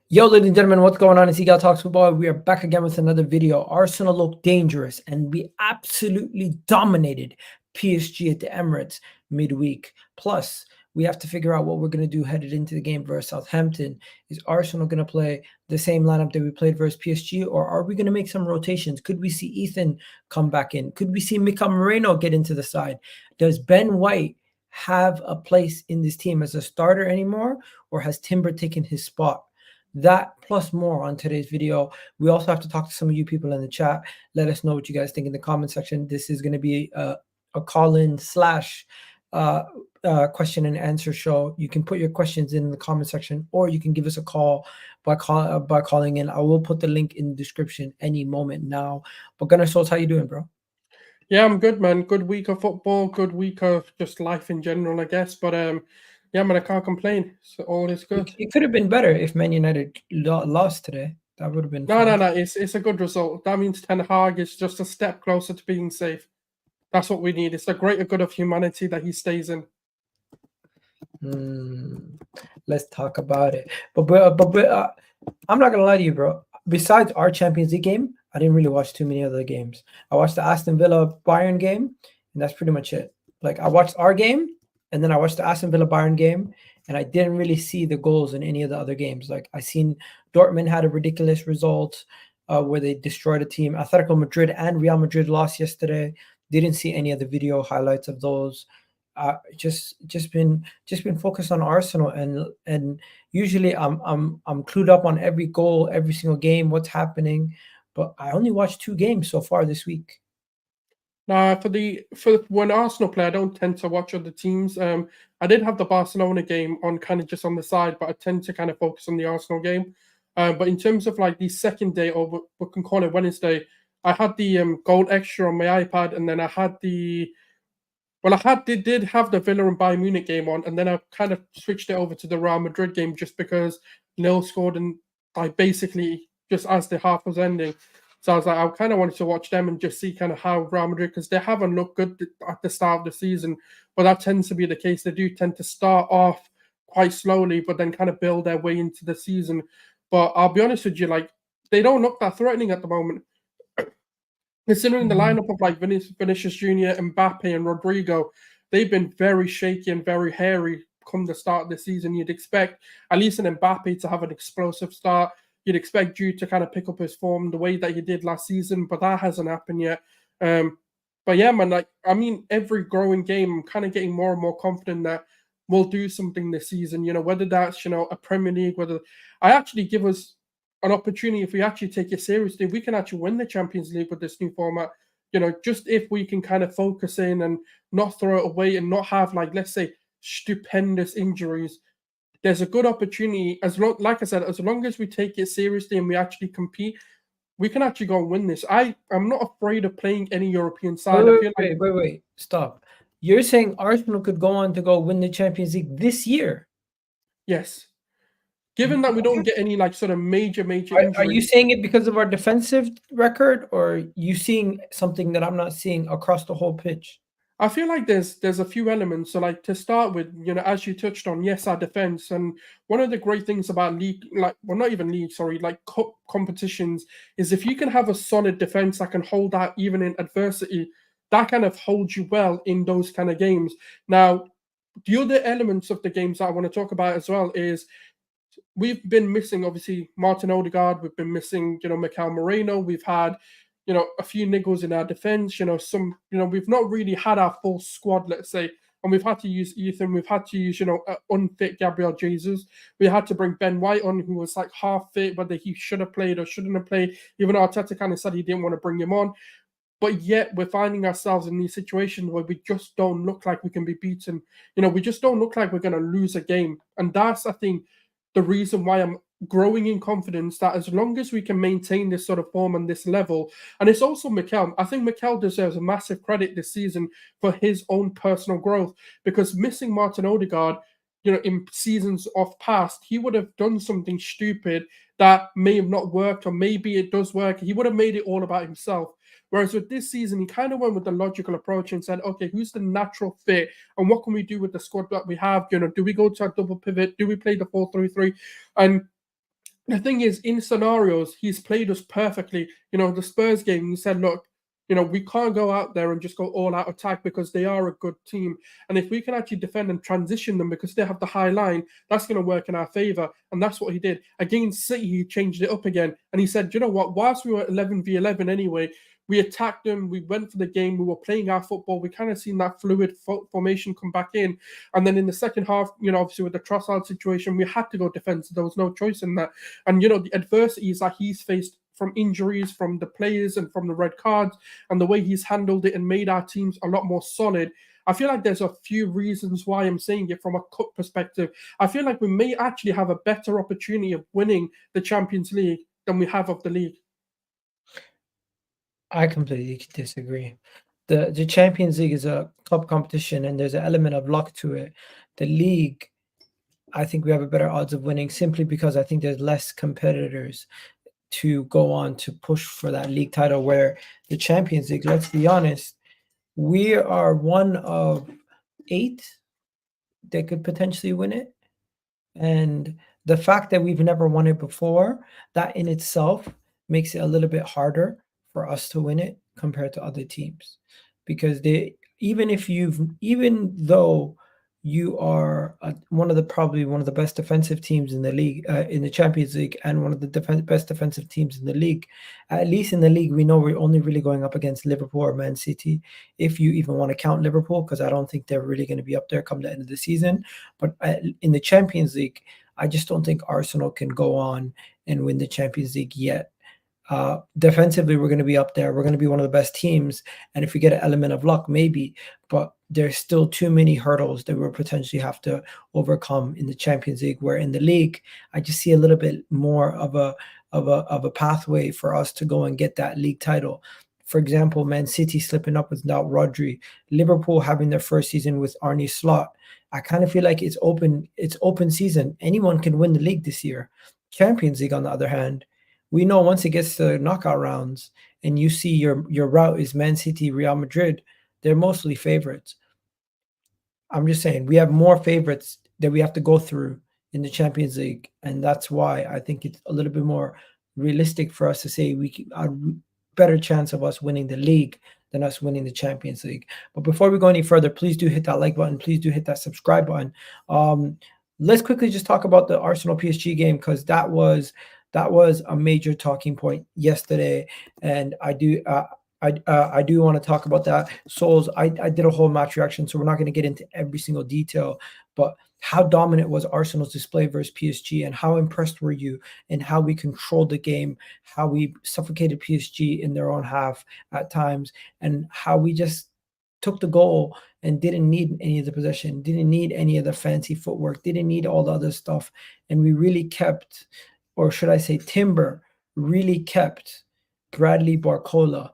Yo, ladies and gentlemen, what's going on? It's Eagle Talks Football. We are back again with another video. Arsenal looked dangerous, and we absolutely dominated PSG at the Emirates midweek. Plus, we have to figure out what we're going to do headed into the game versus Southampton. Is Arsenal going to play the same lineup that we played versus PSG, or are we going to make some rotations? Could we see Ethan come back in? Could we see Mikel Merino get into the side? Does Ben White have a place in this team as a starter anymore, or has Timber taken his spot? That plus more on today's video. We also have to talk to some of you people in the chat. Let us know what you guys think in the comment section. This is going to be a call-in / question and answer show. You can put your questions in the comment section, or you can give us a call by calling in. I will put the link in the description any moment now. But Gunnar Souls, how you doing, bro? Yeah, I'm good, man. Good week of football, good week of just life in general, I guess. But yeah, man, I can't complain. So all is good. It could have been better if Man United lost today. That would have been No. It's a good result. That means Ten Hag is just a step closer to being safe. That's what we need. It's the greater good of humanity that he stays in. Let's talk about it. But I'm not gonna lie to you, bro. Besides our Champions League game, I didn't really watch too many other games. I watched the Aston Villa Bayern game, and that's pretty much it. Like, I watched our game, and then I watched the Aston Villa Bayern game, and I didn't really see the goals in any of the other games. Like, I seen Dortmund had a ridiculous result where they destroyed a team. Atletico Madrid and Real Madrid lost yesterday. Didn't see any of the video highlights of those. Just been focused on Arsenal, and usually I'm clued up on every goal, every single game, what's happening. But I only watched 2 games so far this week. Nah, for when Arsenal play, I don't tend to watch other teams. I did have the Barcelona game on kind of just on the side, but I tend to kind of focus on the Arsenal game. But in terms of like the second day, or we can call it Wednesday, I had the goal extra on my iPad, and then I had did have the Villa and Bayern Munich game on, and then I kind of switched it over to the Real Madrid game just because Lille scored, and I basically just as the half was ending. So I was like, I kind of wanted to watch them and just see kind of how Real Madrid, because they haven't looked good at the start of the season, but that tends to be the case. They do tend to start off quite slowly, but then kind of build their way into the season. But I'll be honest with you, like, they don't look that threatening at the moment. Considering the lineup of like Vinicius Jr., Mbappe, and Rodrigo, they've been very shaky and very hairy come the start of the season. You'd expect at least an Mbappe to have an explosive start. You'd expect Jude to kind of pick up his form the way that he did last season, but that hasn't happened yet. But yeah, man, like, I mean, every growing game, I'm kind of getting more and more confident that we'll do something this season. You know, whether that's, you know, a Premier League, whether I actually give us an opportunity, if we actually take it seriously, we can actually win the Champions League with this new format. You know, just if we can kind of focus in and not throw it away and not have, like, let's say, stupendous injuries, there's a good opportunity. Like I said, as long as we take it seriously and we actually compete, we can actually go and win this. I'm not afraid of playing any European side. Wait, stop. You're saying Arsenal could go on to go win the Champions League this year? Yes. Given that we don't get any like sort of major injuries. Are you saying it because of our defensive record, or are you seeing something that I'm not seeing across the whole pitch? I feel like there's a few elements. So, like, to start with, you know, as you touched on, yes, our defense. And one of the great things about league, like, well, not even league, sorry, like cup competitions, is if you can have a solid defense that can hold out even in adversity, that kind of holds you well in those kind of games. Now, the other elements of the games that I want to talk about as well is we've been missing, obviously, Martin Odegaard. We've been missing, you know, Mikel Merino. We've had, you know, a few niggles in our defense. You know, we've not really had our full squad, let's say, and we've had to use Ethan. We've had to use, you know, unfit Gabriel Jesus. We had to bring Ben White on, who was like half fit, whether he should have played or shouldn't have played. Even Arteta kind of said he didn't want to bring him on. But yet we're finding ourselves in these situations where we just don't look like we can be beaten. You know, we just don't look like we're going to lose a game. And that's, I think, the reason why I'm growing in confidence that as long as we can maintain this sort of form and this level, and it's also Mikel. I think Mikel deserves a massive credit this season for his own personal growth, because missing Martin Odegaard, you know, in seasons of past, he would have done something stupid that may have not worked, or maybe it does work. He would have made it all about himself. Whereas with this season, he kind of went with the logical approach and said, okay, who's the natural fit and what can we do with the squad that we have? You know, do we go to a double pivot? Do we play the 4-3-3? And the thing is, in scenarios, he's played us perfectly. You know, the Spurs game, he said, look, you know, we can't go out there and just go all out attack because they are a good team. And if we can actually defend and transition them because they have the high line, that's going to work in our favor. And that's what he did. Against City, he changed it up again. And he said, you know what, whilst we were 11v11 anyway, we attacked them, we went for the game, we were playing our football, we kind of seen that fluid formation come back in. And then in the second half, you know, obviously with the Trossard situation, we had to go defensive. There was no choice in that. And, you know, the adversities that he's faced from injuries, from the players and from the red cards, and the way he's handled it and made our teams a lot more solid. I feel like there's a few reasons why I'm saying it from a cup perspective. I feel like we may actually have a better opportunity of winning the Champions League than we have of the league. I completely disagree. The Champions League is a club competition, and there's an element of luck to it. The league, I think we have a better odds of winning simply because I think there's less competitors to go on to push for that league title, where the Champions League, let's be honest, we are one of 8 that could potentially win it. And the fact that we've never won it before, that in itself makes it a little bit harder for us to win it compared to other teams. Because even though you are probably one of the best defensive teams in the league, in the Champions League, and one of the best defensive teams in the league. At least in the league, we know we're only really going up against Liverpool or Man City, if you even want to count Liverpool, because I don't think they're really going to be up there come the end of the season. But in the Champions League, I just don't think Arsenal can go on and win the Champions League yet. Defensively, we're going to be up there. We're going to be one of the best teams. And if we get an element of luck, maybe. But there's still too many hurdles that we'll potentially have to overcome in the Champions League, where in the league, I just see a little bit more of a pathway for us to go and get that league title. For example, Man City slipping up without Rodri, Liverpool having their first season with Arne Slot. I kind of feel like it's open season. Anyone can win the league this year. Champions League, on the other hand, we know once it gets to knockout rounds and you see your route is Man City, Real Madrid, they're mostly favorites. I'm just saying we have more favorites that we have to go through in the Champions League, and that's why I think it's a little bit more realistic for us to say we can a better chance of us winning the league than us winning the Champions League. But before we go any further, please do hit that like button. Please do hit that subscribe button. Let's quickly just talk about the Arsenal PSG game, because that was a major talking point yesterday, and I do want to talk about that. Souls, I did a whole match reaction, so we're not going to get into every single detail, but how dominant was Arsenal's display versus PSG, and how impressed were you in how we controlled the game, how we suffocated PSG in their own half at times, and how we just took the goal and didn't need any of the possession, didn't need any of the fancy footwork, didn't need all the other stuff, and we really kept, or should I say Timber, really kept Bradley Barcola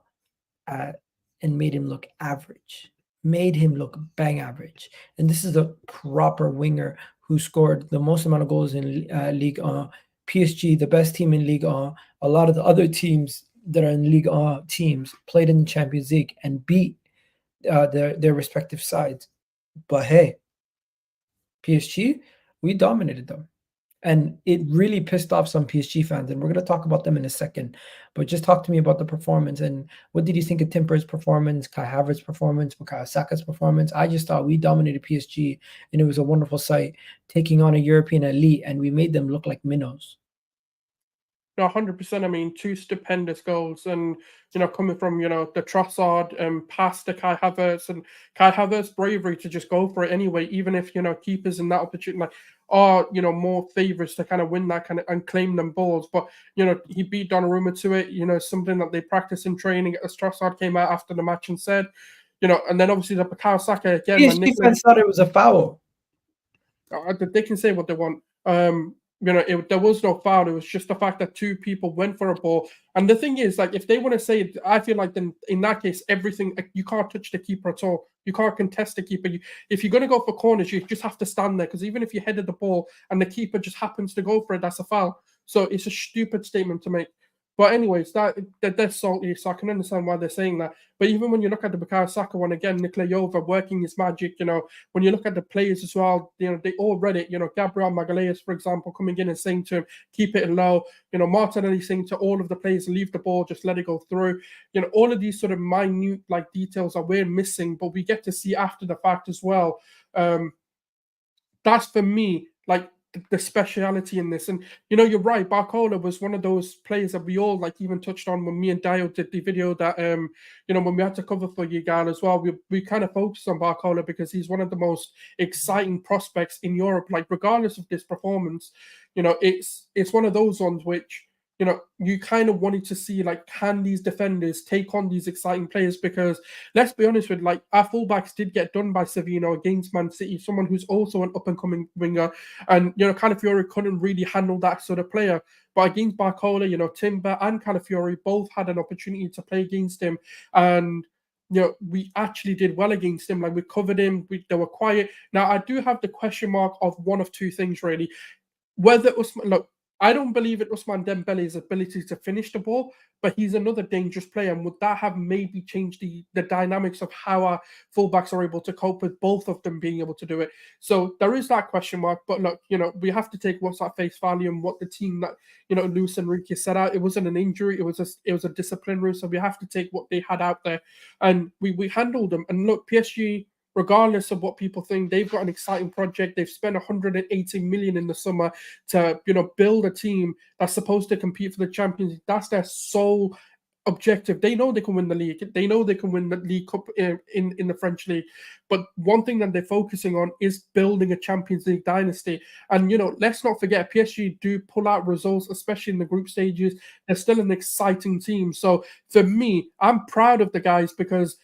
and made him look average, made him look bang average. And this is a proper winger who scored the most amount of goals in Ligue 1. PSG, the best team in Ligue 1. A lot of the other teams that are in Ligue 1 teams played in the Champions League and beat their respective sides. But hey, PSG, we dominated them. And it really pissed off some PSG fans, and we're going to talk about them in a second. But just talk to me about the performance, and what did you think of Timber's performance, Kai Havertz's performance, Bukayo Saka's performance? I just thought we dominated PSG, and it was a wonderful sight, taking on a European elite, and we made them look like minnows. No, 100%. I mean, 2 stupendous goals, and coming from the Trossard pass to Kai Havertz, and Kai Havertz bravery to just go for it anyway, even if keepers in that opportunity are more favourites to kind of win that kind of and claim them balls. But he beat Donnarumma to it. Something that they practice in training. As Trossard came out after the match and said, and then obviously the Bukayo Saka again. PSG fans thought it was a foul. They can say what they want. There was no foul. It was just the fact that 2 people went for a ball. And the thing is, if they want to say it, I feel like then in that case, everything, you can't touch the keeper at all. You can't contest the keeper. If you're going to go for corners, you just have to stand there, because even if you headed the ball and the keeper just happens to go for it, that's a foul. So it's a stupid statement to make. But anyways, they're salty, so I can understand why they're saying that. But even when you look at the Bukayo Saka one again, Nikola Jova working his magic, when you look at the players as well, they all read it. Gabriel Magalhaes, for example, coming in and saying to him, keep it low. Martinelli saying to all of the players, leave the ball, just let it go through. All of these sort of minute details that we're missing, but we get to see after the fact as well. That's for me, the speciality in this. And you're right, Barcola was one of those players that we all even touched on when me and Dio did the video that when we had to cover for you guys as well. We kind of focused on Barcola because he's one of the most exciting prospects in Europe. Regardless of this performance, it's one of those ones which you kind of wanted to see, can these defenders take on these exciting players? Because let's be honest with, our fullbacks did get done by Savino against Man City, someone who's also an up-and-coming winger, and Calafiori couldn't really handle that sort of player. But against Barcola, Timber and Calafiori both had an opportunity to play against him, and we actually did well against him. We covered him, they were quiet. Now, I do have the question mark of one of two things, really. Whether I don't believe in Ousmane Dembele's ability to finish the ball, but he's another dangerous player. And would that have maybe changed the dynamics of how our fullbacks are able to cope with both of them being able to do it? So there is that question mark. But look, we have to take what's at face value and what the team that, Luis Enrique set out. It wasn't an injury. It was a disciplinary. So we have to take what they had out there. And we handled them. And look, PSG, regardless of what people think, they've got an exciting project. They've spent 180 million in the summer to, build a team that's supposed to compete for the Champions League. That's their sole objective. They know they can win the league. They know they can win the League Cup in the French league. But one thing that they're focusing on is building a Champions League dynasty. And, let's not forget, PSG do pull out results, especially in the group stages. They're still an exciting team. So for me, I'm proud of the guys because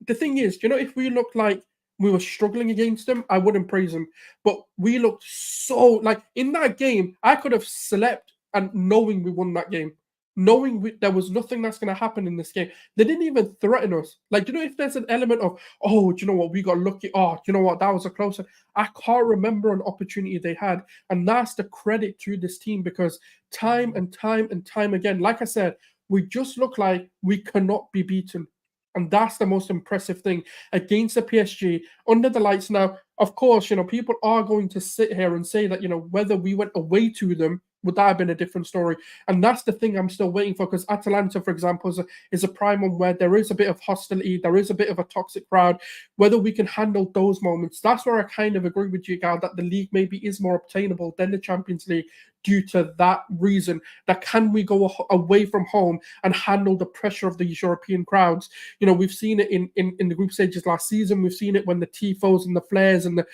the thing is, if we looked like we were struggling against them, I wouldn't praise them. But we looked so, in that game, I could have slept and knowing we won that game. Knowing there was nothing that's going to happen in this game. They didn't even threaten us. If there's an element of, oh, do you know what, we got lucky. Oh, do you know what, that was a close one. I can't remember an opportunity they had. And that's the credit to this team because time and time and time again, like I said, we just look like we cannot be beaten. And that's the most impressive thing against the PSG under the lights. Now, of course, people are going to sit here and say that, whether we went away to them, would that have been a different story? And that's the thing I'm still waiting for because Atalanta, for example, is a prime one where there is a bit of hostility, there is a bit of a toxic crowd. Whether we can handle those moments, that's where I kind of agree with you, Gal, that the league maybe is more obtainable than the Champions League due to that reason. That can we go away from home and handle the pressure of these European crowds? We've seen it in the group stages last season. We've seen it when the tifos and the flares and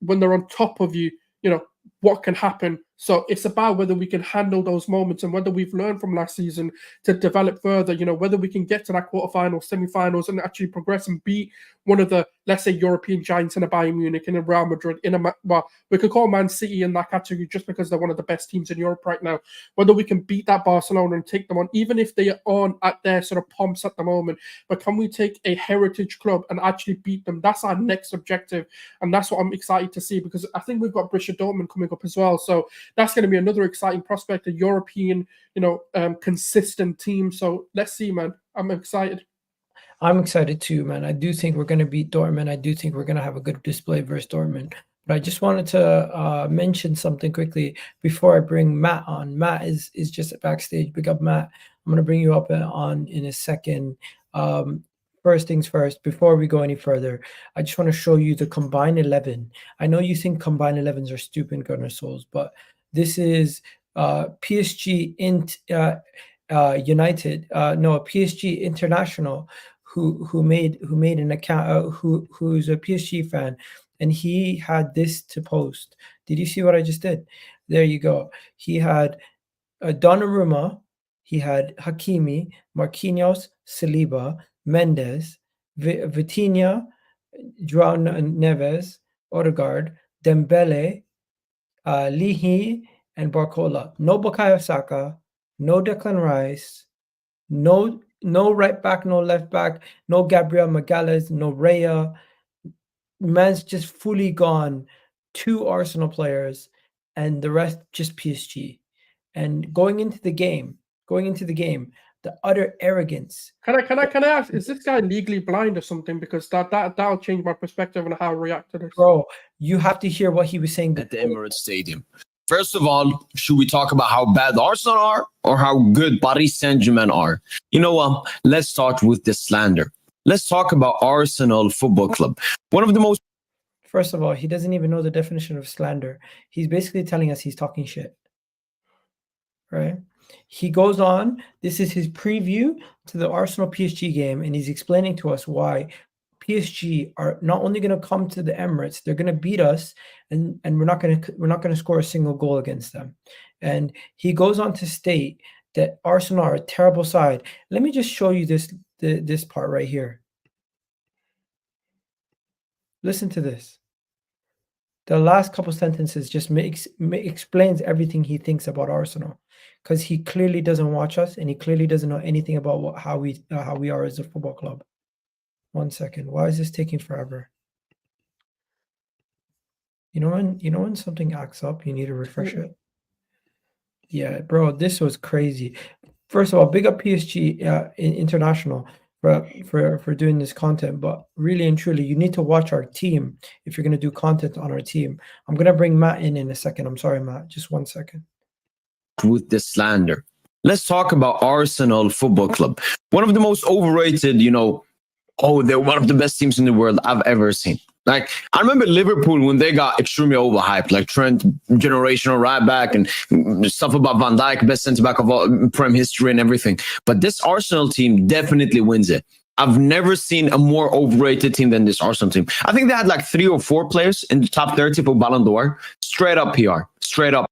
when they're on top of you, what can happen. So it's about whether we can handle those moments and whether we've learned from last season to develop further, whether we can get to that quarterfinals, semi-finals and actually progress and beat one of the, let's say, European giants in a Bayern Munich, in a Real Madrid, we could call Man City in that category just because they're one of the best teams in Europe right now. Whether we can beat that Barcelona and take them on, even if they aren't at their sort of pomps at the moment, but can we take a heritage club and actually beat them? That's our next objective. And that's what I'm excited to see because I think we've got Borussia Dortmund coming up as well. So that's going to be another exciting prospect, a European, consistent team. So let's see, man. I'm excited. I'm excited too, man. I do think we're going to beat Dortmund. I do think we're going to have a good display versus Dortmund. But I just wanted to mention something quickly before I bring Matt on. Matt is just backstage. Big up, Matt. I'm going to bring you up on in a second. First things first, before we go any further, I just want to show you the combined 11. I know you think combined 11s are stupid, Gunnar Souls, but this is PSG United. No, PSG International, who made an account, who's a PSG fan, and he had this to post. Did you see what I just did? There you go. He had Donnarumma, he had Hakimi, Marquinhos, Saliba, Mendes, Vitinha, Joao Neves, Odegaard, Dembele, Lihi, and Barcola. No Bukayo Saka, no Declan Rice, no right back, no left back, no Gabriel Magalhaes, no Raya. Man's just fully gone. 2 Arsenal players, and the rest just PSG. And going into the game, going into the game, the utter arrogance. Can I ask, is this guy legally blind or something? Because that'll change my perspective on how I react to this. Bro, you have to hear what he was saying at the Emirates Stadium. First of all, should we talk about how bad Arsenal are or how good Paris Saint-Germain are? You know what? Let's start with the slander. Let's talk about Arsenal Football Club. One of the most... First of all, he doesn't even know the definition of slander. He's basically telling us he's talking shit. Right? He goes on. This is his preview to the Arsenal PSG game, and he's explaining to us why PSG are not only going to come to the Emirates, they're going to beat us, and we're not going to score a single goal against them. And he goes on to state that Arsenal are a terrible side. Let me just show you this part right here. Listen to this. The last couple sentences just explains everything he thinks about Arsenal, because he clearly doesn't watch us and he clearly doesn't know anything about how we are as a football club. 1 second. Why is this taking forever? You know when something acts up, you need to refresh it. Yeah, bro, this was crazy. First of all, big up PSG International for doing this content, but really and truly, you need to watch our team if you're going to do content on our team. I'm going to bring Matt in a second. I'm sorry, Matt. Just 1 second. With the slander. Let's talk about Arsenal Football Club. One of the most overrated, they're one of the best teams in the world I've ever seen. Like, I remember Liverpool when they got extremely overhyped, like Trent, generational right back, and stuff about Van Dijk, best centre back of all Prem history and everything. But this Arsenal team definitely wins it. I've never seen a more overrated team than this Arsenal team. I think they had like 3 or 4 players in the top 30 for Ballon d'Or. Straight up PR. Straight up.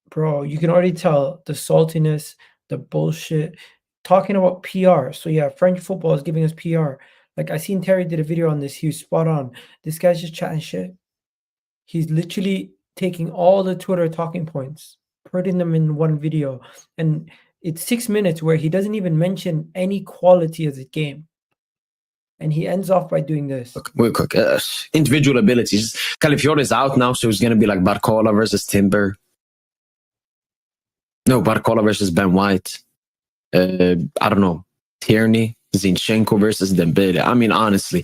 Bro, you can already tell the saltiness, the bullshit. Talking about PR. So yeah, French football is giving us PR. Like, I seen Terry did a video on this. He was spot on. This guy's just chatting shit. He's literally taking all the Twitter talking points, putting them in one video. And it's 6 minutes where he doesn't even mention any quality of the game. And he ends off by doing this. Real quick. Individual abilities. Calafiori is out now, so it's going to be like Barcola versus Timber. No, Barcola versus Ben White. I don't know. Tierney. Zinchenko versus Dembele. I mean, honestly,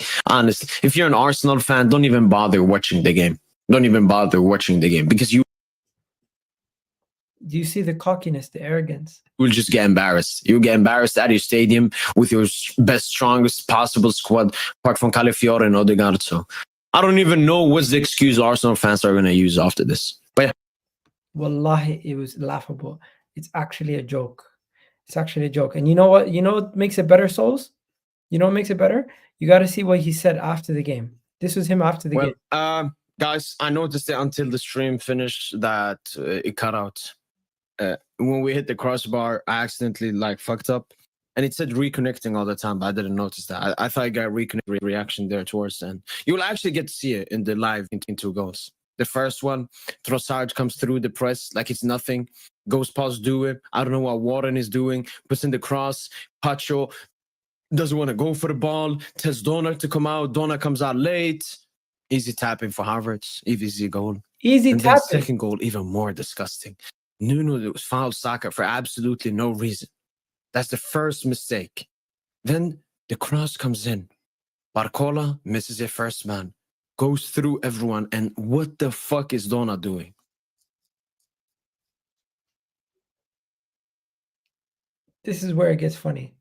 if you're an Arsenal fan, don't even bother watching the game. Don't even bother watching the game, because you... Do you see the cockiness, the arrogance? You'll just get embarrassed. You'll get embarrassed at your stadium with your best, strongest possible squad, apart from Calafiori and Odegaard. So I don't even know what's the excuse Arsenal fans are going to use after this. But yeah. Wallahi, it was laughable. It's actually a joke. It's actually a joke. And you know what? You know what makes it better, Souls? You know what makes it better? You got to see what he said after the game. This was him after the game. Guys, I noticed that until the stream finished that it cut out. When we hit the crossbar, I accidentally fucked up. And it said reconnecting all the time, but I didn't notice that. I thought I got reconnect reaction there towards the end. You will actually get to see it in the live in 2 goals. The first one, Trossard comes through the press like it's nothing. Goes past do it. I don't know what Warren is doing. Puts in the cross. Pacho doesn't want to go for the ball. Tells Donna to come out. Donna comes out late. Easy tapping for Havertz. Easy goal. Easy and tapping. Then second goal, even more disgusting. Nuno was fouled Saka for absolutely no reason. That's the first mistake. Then the cross comes in. Barcola misses it first man. Goes through everyone. And what the fuck is Donna doing? This is where it gets funny.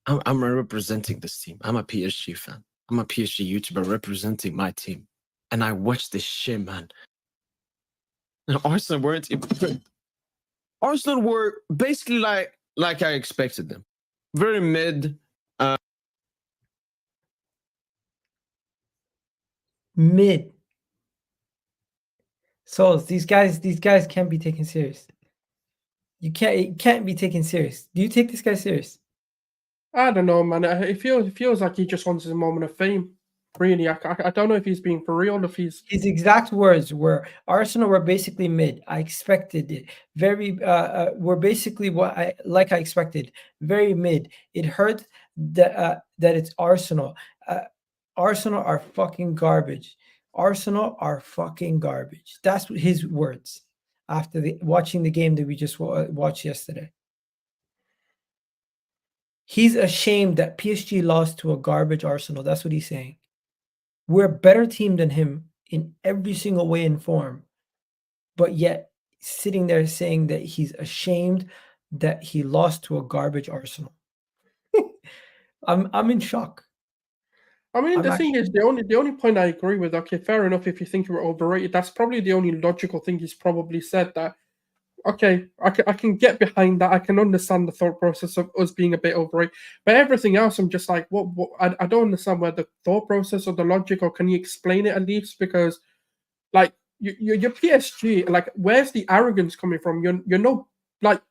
I'm representing this team. I'm a PSG fan. I'm a PSG YouTuber representing my team. And I watched this shit, man. And Arsenal weren't even... Arsenal were basically like I expected them. Very mid. Mid. So these guys can't be taken serious. It can't be taken serious. Do you take this guy serious? I don't know, man. It feels like he just wants a moment of fame. Really, I don't know if he's being for real. If he's... His exact words were, Arsenal were basically mid. I expected it. Very were basically what I expected. Very mid. It hurt that it's Arsenal. Arsenal are fucking garbage. Arsenal are fucking garbage. That's his words after watching the game that we just watched yesterday. He's ashamed that PSG lost to a garbage Arsenal. That's what he's saying. We're a better team than him in every single way and form, but yet sitting there saying that he's ashamed that he lost to a garbage Arsenal. I'm in shock. I mean, the thing is, the only point I agree with, okay, fair enough, if you think you were overrated, that's probably the only logical thing he's probably said. That, okay, I can get behind that. I can understand the thought process of us being a bit overrated. But everything else, I'm just like, what I don't understand where the thought process or the logic, or can you explain it at least? Because, like, you're PSG, like, where's the arrogance coming from? You're no, like,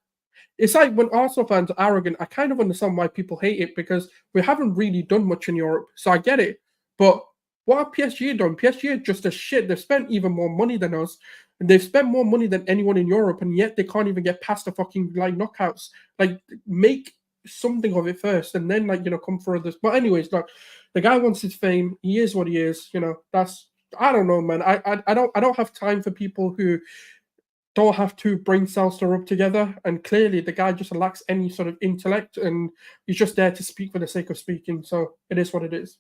it's like when Arsenal fans are arrogant, I kind of understand why people hate it, because we haven't really done much in Europe. So I get it. But what have PSG done? PSG are just a shit. They've spent even more money than us. And they've spent more money than anyone in Europe, and yet they can't even get past the fucking, like, knockouts. Like, make something of it first, and then, like, come for others. But anyways, like, the guy wants his fame. He is what he is. That's, I don't know, man. I don't have time for people who don't have two brain cells to rub together. And clearly the guy just lacks any sort of intellect, and he's just there to speak for the sake of speaking. So it is what it is.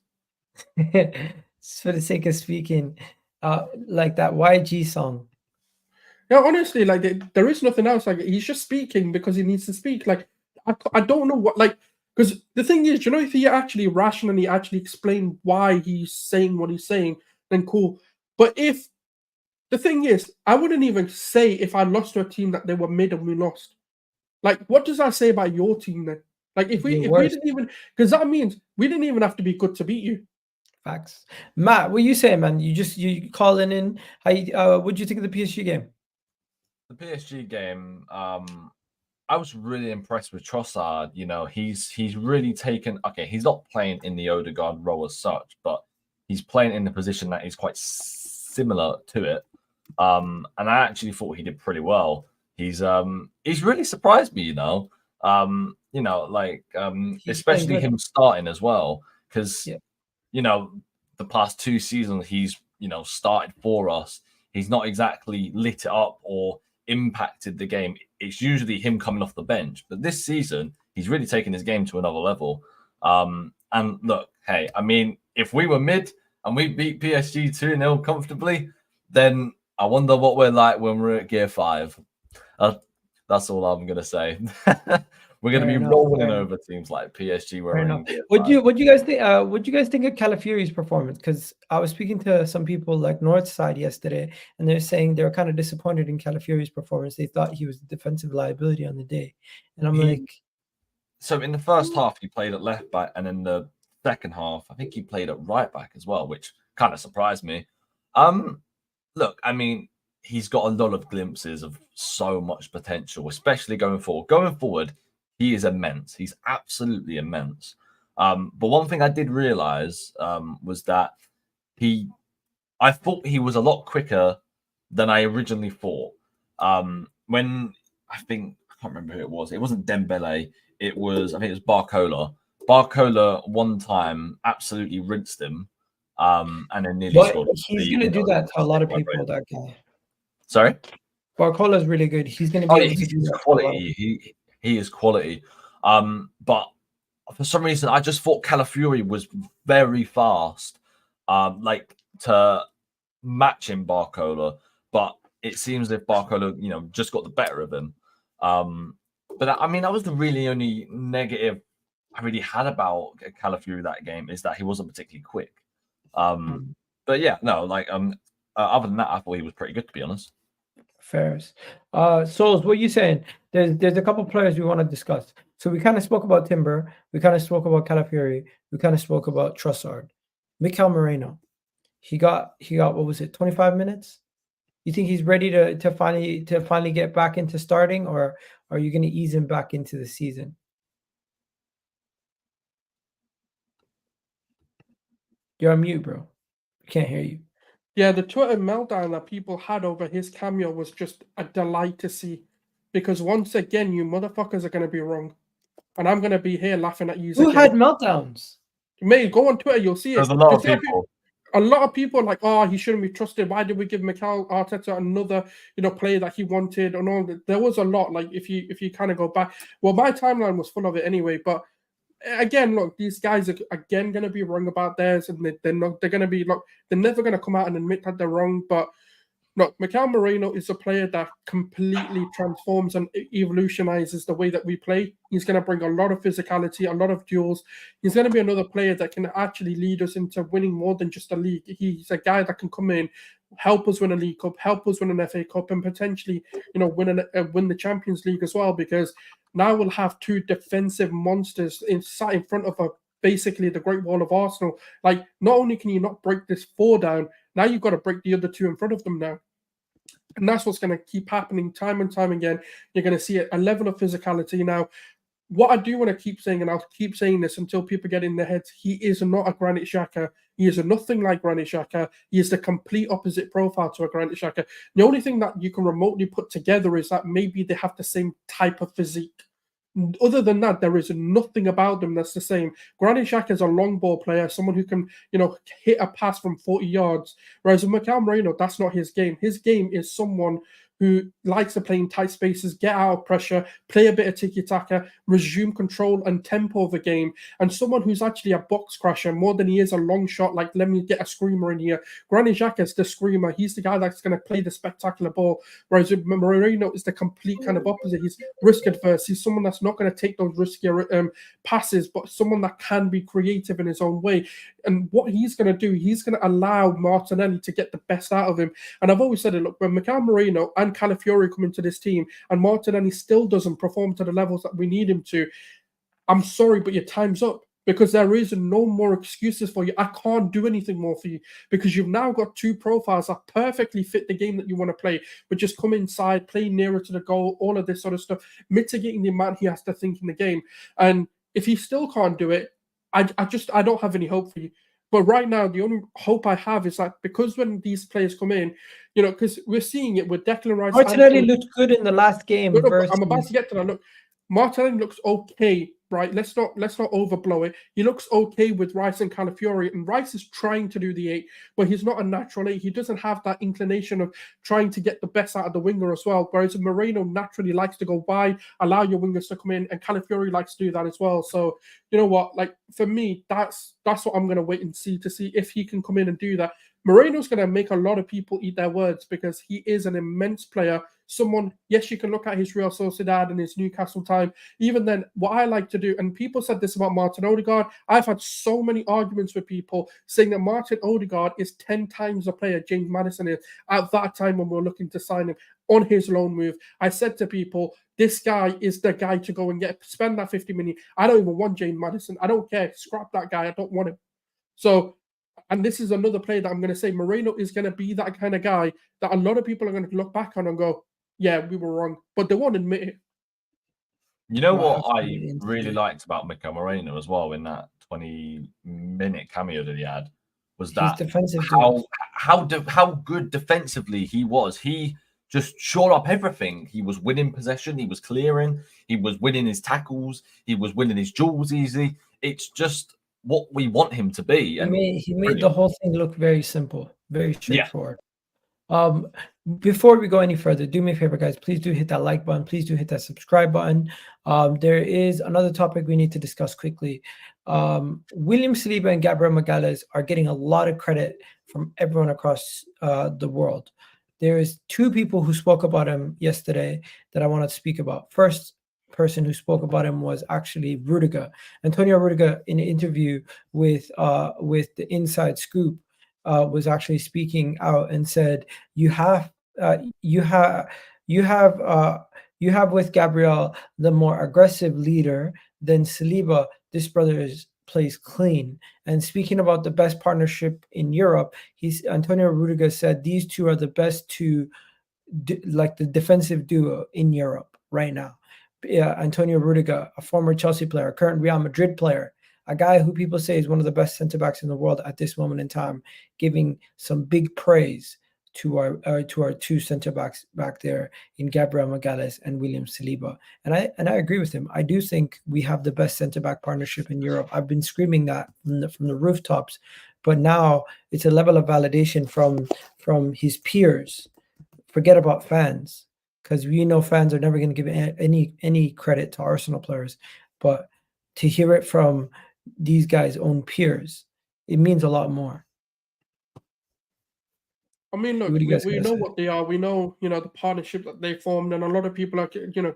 For the sake of speaking, like that YG song. Yeah, honestly, like, there is nothing else. Like, he's just speaking because he needs to speak. Like, I don't know what, like, because the thing is, if he actually rationally actually explained why he's saying what he's saying, then cool. But if the thing is, I wouldn't even say if I lost to a team that they were mid and we lost. Like, what does that say about your team then? Like, if we didn't even, because that means we didn't even have to be good to beat you. Facts. Matt, what you say, man? You calling in? What do you think of the PSG game? The PSG game, I was really impressed with Trossard. He's really taken. Okay, he's not playing in the Odegaard role as such, but he's playing in the position that is quite similar to it. And I actually thought he did pretty well. He's really surprised me, especially him starting as well, because the past 2 seasons he's started for us. He's not exactly lit it up or impacted the game. It's usually him coming off the bench, but this season he's really taken his game to another level. And look, hey, I mean, if we were mid and we beat PSG 2-0 comfortably, then I wonder what we're like when we're at Gear 5. That's all I'm gonna say. We're gonna be rolling over teams like PSG. What do you guys think? What do you guys think of Calafiori's performance? Because I was speaking to some people like Northside yesterday, and they're saying they were kind of disappointed in Calafiori's performance. They thought he was a defensive liability on the day, and I'm like, so in the first half he played at left back, and in the second half I think he played at right back as well, which kind of surprised me. Look, I mean, he's got a lot of glimpses of so much potential, especially going forward. Going forward, he is immense. He's absolutely immense. But one thing I did realize was that I thought he was a lot quicker than I originally thought. When I can't remember who it was. It wasn't Dembele. I think it was Barcola. Barcola one time absolutely rinsed him. And then nearly scored. He's going to do that to a lot of people. That guy. Sorry? Barcola is really good. He's going to be able to do that. Quality. He is quality. But for some reason, I just thought Calafiori was very fast, like to match him Barcola. But it seems as if Barcola, just got the better of him. But I mean, that was the really only negative I really had about Calafiori that game, is that he wasn't particularly quick. But yeah, no, other than that, I thought he was pretty good, to be honest. Fairs. Souls, what are you saying? There's a couple players we want to discuss. So we kind of spoke about Timber, we kind of spoke about Calafiori, we kind of spoke about Trossard. Mikel Merino. He got what was it, 25 minutes? You think he's ready to finally get back into starting, or are you going to ease him back into the season? You're on mute, bro. I can't hear you. Yeah, the Twitter meltdown that people had over his cameo was just a delight to see. Because once again, you motherfuckers are going to be wrong. And I'm going to be here laughing at you. Who had meltdowns? Mate, go on Twitter, you'll see it. There's a lot of people. a lot of people are like, oh, he shouldn't be trusted. Why did we give Mikel Arteta another, player that he wanted and all that? There was a lot. Like if you kind of go back, well, my timeline was full of it anyway. But again, look, these guys are again going to be wrong about theirs, and they're going to be they're never going to come out and admit that they're wrong. But look, Mikel Merino is a player that completely transforms and evolutionizes the way that we play. He's going to bring a lot of physicality, a lot of duels. He's going to be another player that can actually lead us into winning more than just a league. He's a guy that can come in, help us win a League Cup, help us win an FA Cup, and potentially, win the Champions League as well. Because now we'll have two defensive monsters sat in front of basically the Great Wall of Arsenal. Like, not only can you not break this 4 down, now you've got to break the other 2 in front of them now. And that's what's going to keep happening time and time again. You're going to see a level of physicality. Now, what I do want to keep saying, and I'll keep saying this until people get in their heads, he is not a Granit Xhaka. He is nothing like Granit Xhaka. He is the complete opposite profile to a Granit Xhaka. The only thing that you can remotely put together is that maybe they have the same type of physique. Other than that, there is nothing about them that's the same. Granit Xhaka is a long ball player, someone who can, hit a pass from 40 yards. Whereas with Mikel Merino, that's not his game. His game is someone who likes to play in tight spaces, get out of pressure, play a bit of tiki-taka, resume control and tempo of the game, and someone who's actually a box crasher more than he is a long shot, like, let me get a screamer in here. Granit Xhaka is the screamer. He's the guy that's going to play the spectacular ball, whereas Merino is the complete kind of opposite. He's risk-adverse. He's someone that's not going to take those riskier passes, but someone that can be creative in his own way. And what he's going to do, he's going to allow Martinelli to get the best out of him. And I've always said it, look, when Mikel Merino and Calafiori come into this team and Martinelli still doesn't perform to the levels that we need him to, I'm sorry, but your time's up, because there is no more excuses for you. I can't do anything more for you, because you've now got 2 profiles that perfectly fit the game that you want to play, but just come inside, play nearer to the goal, all of this sort of stuff, mitigating the amount he has to think in the game. And if he still can't do it, I don't have any hope for you. But right now, the only hope I have is that because when these players come in, because we're seeing it with Declan Rice. Martinelli looked good in the last game. I'm about to get to that. Look, Martinelli looks okay, right? Let's not overblow it. He looks okay with Rice and Calafiori, and Rice is trying to do the 8, but he's not a natural 8. He doesn't have that inclination of trying to get the best out of the winger as well. Whereas Merino naturally likes to go wide, allow your wingers to come in, and Calafiori likes to do that as well. So you know what? Like, for me, that's what I'm going to wait and see to see if he can come in and do that. Moreno's going to make a lot of people eat their words, because he is an immense player. Someone, yes, you can look at his Real Sociedad and his Newcastle time. Even then, what I like to do, and people said this about Martin Odegaard, I've had so many arguments with people saying that Martin Odegaard is 10 times the player James Maddison is at that time when we were looking to sign him on his loan move. I said to people, this guy is the guy to go and spend that 50 million. I don't even want James Maddison. I don't care. Scrap that guy. I don't want him. So, and this is another player that I'm going to say, Merino is going to be that kind of guy that a lot of people are going to look back on and go, yeah, we were wrong, but they won't admit it. You know what I really liked about Mikel Merino as well in that 20-minute cameo that he had was that how good defensively he was. He just shored up everything. He was winning possession. He was clearing. He was winning his tackles. He was winning his duels easy. It's just what we want him to be. And he made the whole thing look very simple, very straightforward. Yeah. Before we go any further, do me a favor, guys. Please do hit that like button. Please do hit that subscribe button. There is another topic we need to discuss quickly. William Saliba and Gabriel Magalhaes are getting a lot of credit from everyone across the world. There is 2 people who spoke about him yesterday that I want to speak about. First person who spoke about him was actually Rudiger. Antonio Rudiger, in an interview with the Inside Scoop, was actually speaking out and said, you have with Gabriel the more aggressive leader than Saliba. This brother plays clean. And speaking about the best partnership in Europe, Antonio Rudiger said these 2 are the best 2, like the defensive duo in Europe right now. Antonio Rudiger, a former Chelsea player, a current Real Madrid player, a guy who people say is one of the best centre-backs in the world at this moment in time, giving some big praise to our 2 centre-backs back there in Gabriel Magalhaes and William Saliba. And I agree with him. I do think we have the best centre-back partnership in Europe. I've been screaming that from the rooftops but now it's a level of validation from his peers. Forget about fans, because we know fans are never going to give any credit to Arsenal players, but to hear it from these guys' own peers, it means a lot more. I mean, look, we know what they are. We know, the partnership that they formed, and a lot of people are,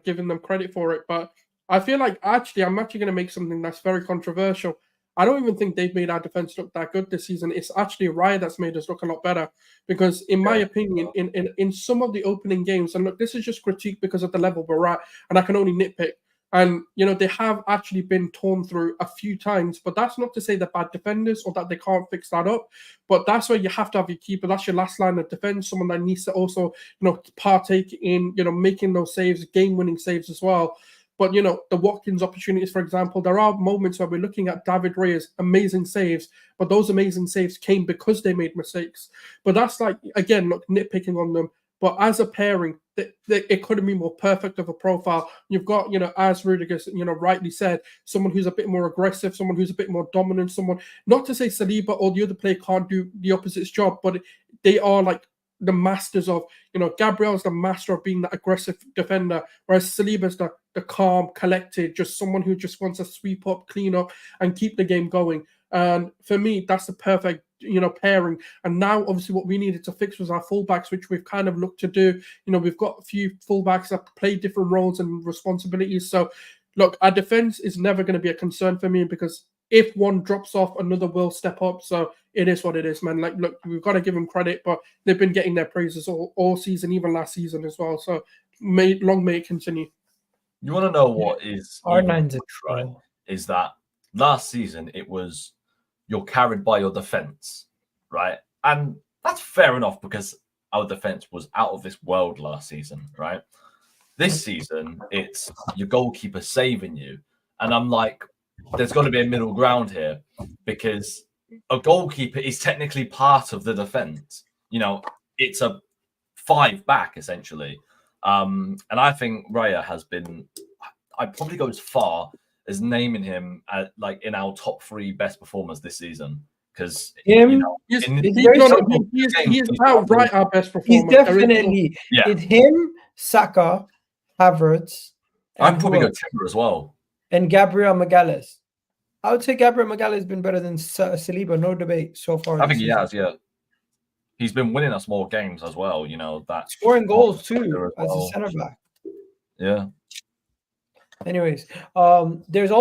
giving them credit for it. But I feel like I'm actually going to make something that's very controversial. I don't even think they've made our defense look that good this season. It's actually Raya that's made us look a lot better. Because in my opinion, in some of the opening games, and look, this is just critique because of the level we're at, and I can only nitpick. And, they have actually been torn through a few times, but that's not to say they're bad defenders or that they can't fix that up. But that's where you have to have your keeper. That's your last line of defense, someone that needs to also, partake in, making those saves, game-winning saves as well. But, the Watkins opportunities, for example, there are moments where we're looking at David Raya's amazing saves, but those amazing saves came because they made mistakes. But that's like, again, look, nitpicking on them. But as a pairing, it could have been more perfect of a profile. You've got, as Rudiger, rightly said, someone who's a bit more aggressive, someone who's a bit more dominant, someone, not to say Saliba or the other player can't do the opposite's job, but they are like the masters of, Gabriel's the master of being that aggressive defender, whereas Saliba's the calm, collected, just someone who just wants to sweep up, clean up, and keep the game going. And for me, that's the perfect, pairing. And now, obviously, what we needed to fix was our fullbacks, which we've kind of looked to do. We've got a few fullbacks that play different roles and responsibilities. So, look, our defense is never going to be a concern for me, because if one drops off, another will step up. So it is what it is, man. Like, look, we've got to give them credit, but they've been getting their praises all season, even last season as well. So long may it continue. You want to know what is R9's a troll. Is that last season it was you're carried by your defense, right? And that's fair enough, because our defense was out of this world last season, right? This season, it's your goalkeeper saving you. And I'm like, there's got to be a middle ground here, because a goalkeeper is technically part of the defense. It's a 5 back, essentially. And I think Raya has been, I'd probably go as far as naming him like in our top 3 best performers this season, because he's outright our best performer. He's definitely it's him, Saka, Havertz. I'd probably go Timber as well, and Gabriel Magalhaes. I would say Gabriel Magalhaes has been better than Saliba, no debate so far. I think he has, yeah. He's been winning us more games as well. That scoring goals too as a centre back. Yeah. Anyways, there's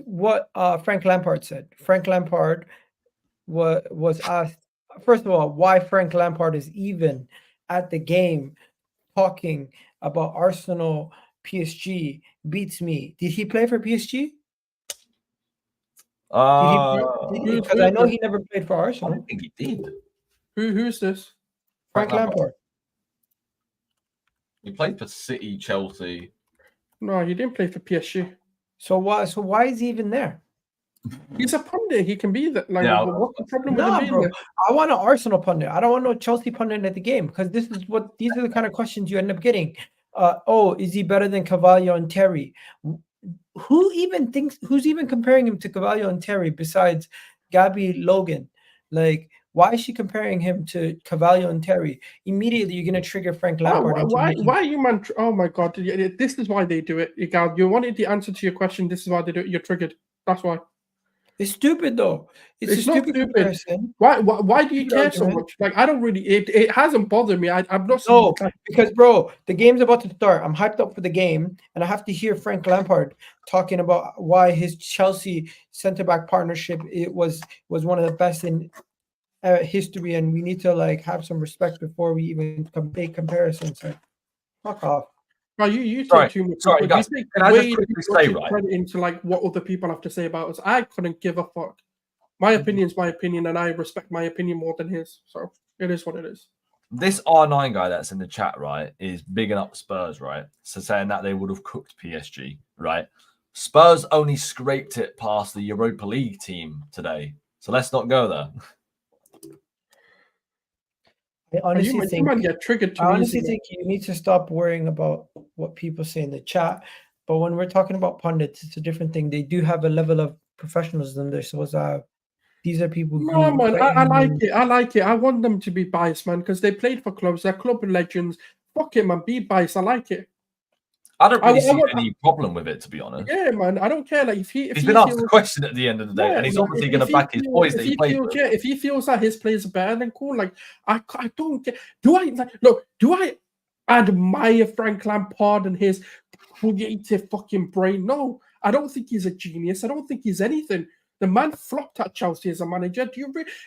what Frank Lampard said. Frank Lampard was asked, first of all, why Frank Lampard is even at the game talking about Arsenal PSG beats me. Did he play for PSG? Because I know he never played for Arsenal. I don't think he did. Who's this? Frank Lampard. He played for City, Chelsea. No, he didn't play for PSG. So why is he even there? He's a pundit. He can be that. Like, yeah, what's the problem with him being bro. there? I want an Arsenal pundit. I don't want no Chelsea pundit at the game, because these are the kind of questions you end up getting. Is he better than Carvalho and Terry? Who's even comparing him to Carvalho and Terry besides Gabby Logan? Like, why is she comparing him to Carvalho and Terry? Immediately, you're going to trigger Frank Lampard. Why are you, man? Oh, my God. This is why they do it. You wanted the answer to your question. This is why they do it. You're triggered. That's why. It's stupid, though. It's a stupid comparison. Why do you care so much? Like, I don't really. It hasn't bothered me. I'm not. No, because, bro, the game's about to start. I'm hyped up for the game, and I have to hear Frank Lampard talking about why his Chelsea centre-back partnership was one of the best in history, and we need to have some respect before we even make comparisons. Like, fuck off. No, you take too much. Sorry, guys. Can I just quickly say, credit into what other people have to say about us? I couldn't give a fuck. My opinion's my opinion, and I respect my opinion more than his. So it is what it is. This R9 guy that's in the chat, right, is bigging up Spurs, right? So saying that they would have cooked PSG, right? Spurs only scraped it past the Europa League team today. So let's not go there. I honestly think you need to stop worrying about what people say in the chat. But when we're talking about pundits, it's a different thing. They do have a level of professionalism they're supposed to have. These are people No, who man, I threaten like you. it. I like it. I want them to be biased, man, because they played for clubs. They're club legends. Fuck it, man. Be biased. I like it. I don't really see want- any problem with it, to be honest. Yeah, man. I don't care. Like if He's he been asked feels, the question at the end of the day, yeah, and he's like, obviously if going to he back his feels- boys if that he he played feels, with. yeah, if he feels that his players are better, then cool. Like I don't care. Do I admire Frank Lampard and his creative fucking brain? No, I don't think he's a genius. I don't think he's anything. The man flopped at Chelsea as a manager.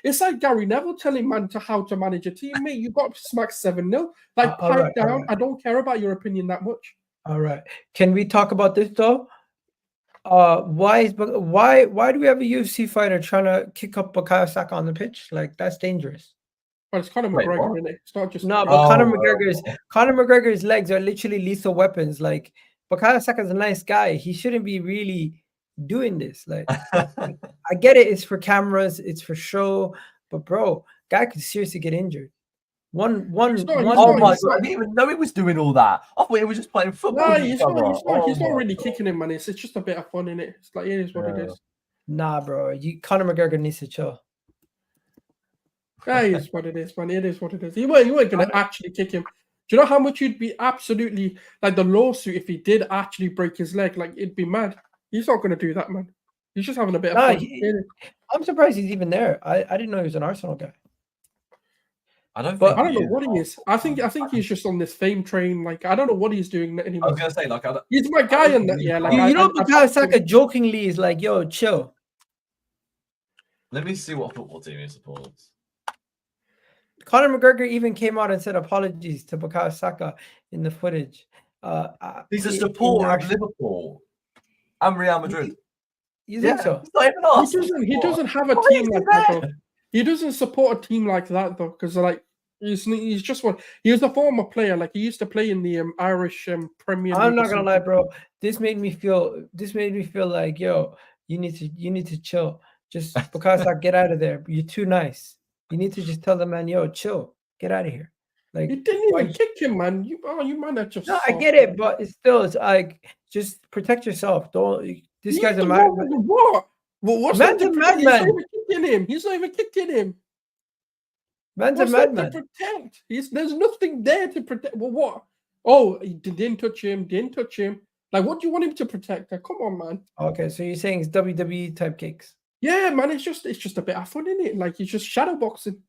It's like Gary Neville telling man to how to manage a team, mate. You got smacked 7-0. Like all pipe right, all down. right. I don't care about your opinion that much. All right. Can we talk about this though? Why do we have a UFC fighter trying to kick up Bukayo Saka on the pitch? Like that's dangerous. But it's Conor Wait, McGregor, what? isn't it? It's not just No, but Conor Oh, McGregor's legs are literally lethal weapons. Like Bukayo Saka's a nice guy. He shouldn't be really doing this. Like I get it, it's for cameras, it's for show, but bro, guy could seriously get injured. One. oh my god! I didn't even know he was doing all that. I thought he was just playing football. No, with he's each other. not Oh my really God. kicking him, man. It's just a bit of fun in it. It's like it is what it Yeah. is. Nah, bro. Conor McGregor needs to chill. That is what it is, man. It is what it is. You weren't gonna actually kick him. Do you know how much you'd be absolutely like the lawsuit if he did actually break his leg? Like it'd be mad. He's not gonna do that, man. He's just having a bit of Nah, fun. I'm surprised he's even there. I didn't know he was an Arsenal guy. I don't But- think I don't he know is. what he is. I think he's just on this fame train. Like I don't know what he's doing I anymore. was gonna say like He's my guy in that. Yeah, like you know, Bukayo Saka jokingly is like, "Yo, chill." let me see what football team he supports. Conor McGregor even came out and said apologies to Bukayo Saka in the footage. He's a in supporter of actual- Liverpool and Real Madrid. You think so? he's not even asked. He doesn't have a Why team is he like that there? though. He doesn't support a team like that though, because like he's just one. He was a former player. Like he used to play in the Irish Premier League. I'm not or gonna something. lie, bro. This made me feel like, yo, you need to chill. Just because I get out of there. You're too nice. You need to just tell the man, yo, chill, get out of here. Like You didn't even why- kick him, man. You might have just. No, I get it, but it's like just protect yourself. Don't. This guy's a man. What? What's Man's that a to protect? He's not madman. even kicking him. He's not even kicking him. Man's a What's that to madman. protect? There's nothing there to protect. Well, what? Oh, he didn't touch him. Didn't touch him. Like, what do you want him to protect? Like, come on, man. Okay, so you're saying it's WWE type kicks. Yeah, man. It's just a bit of fun, isn't it? Like, he's just shadow boxing.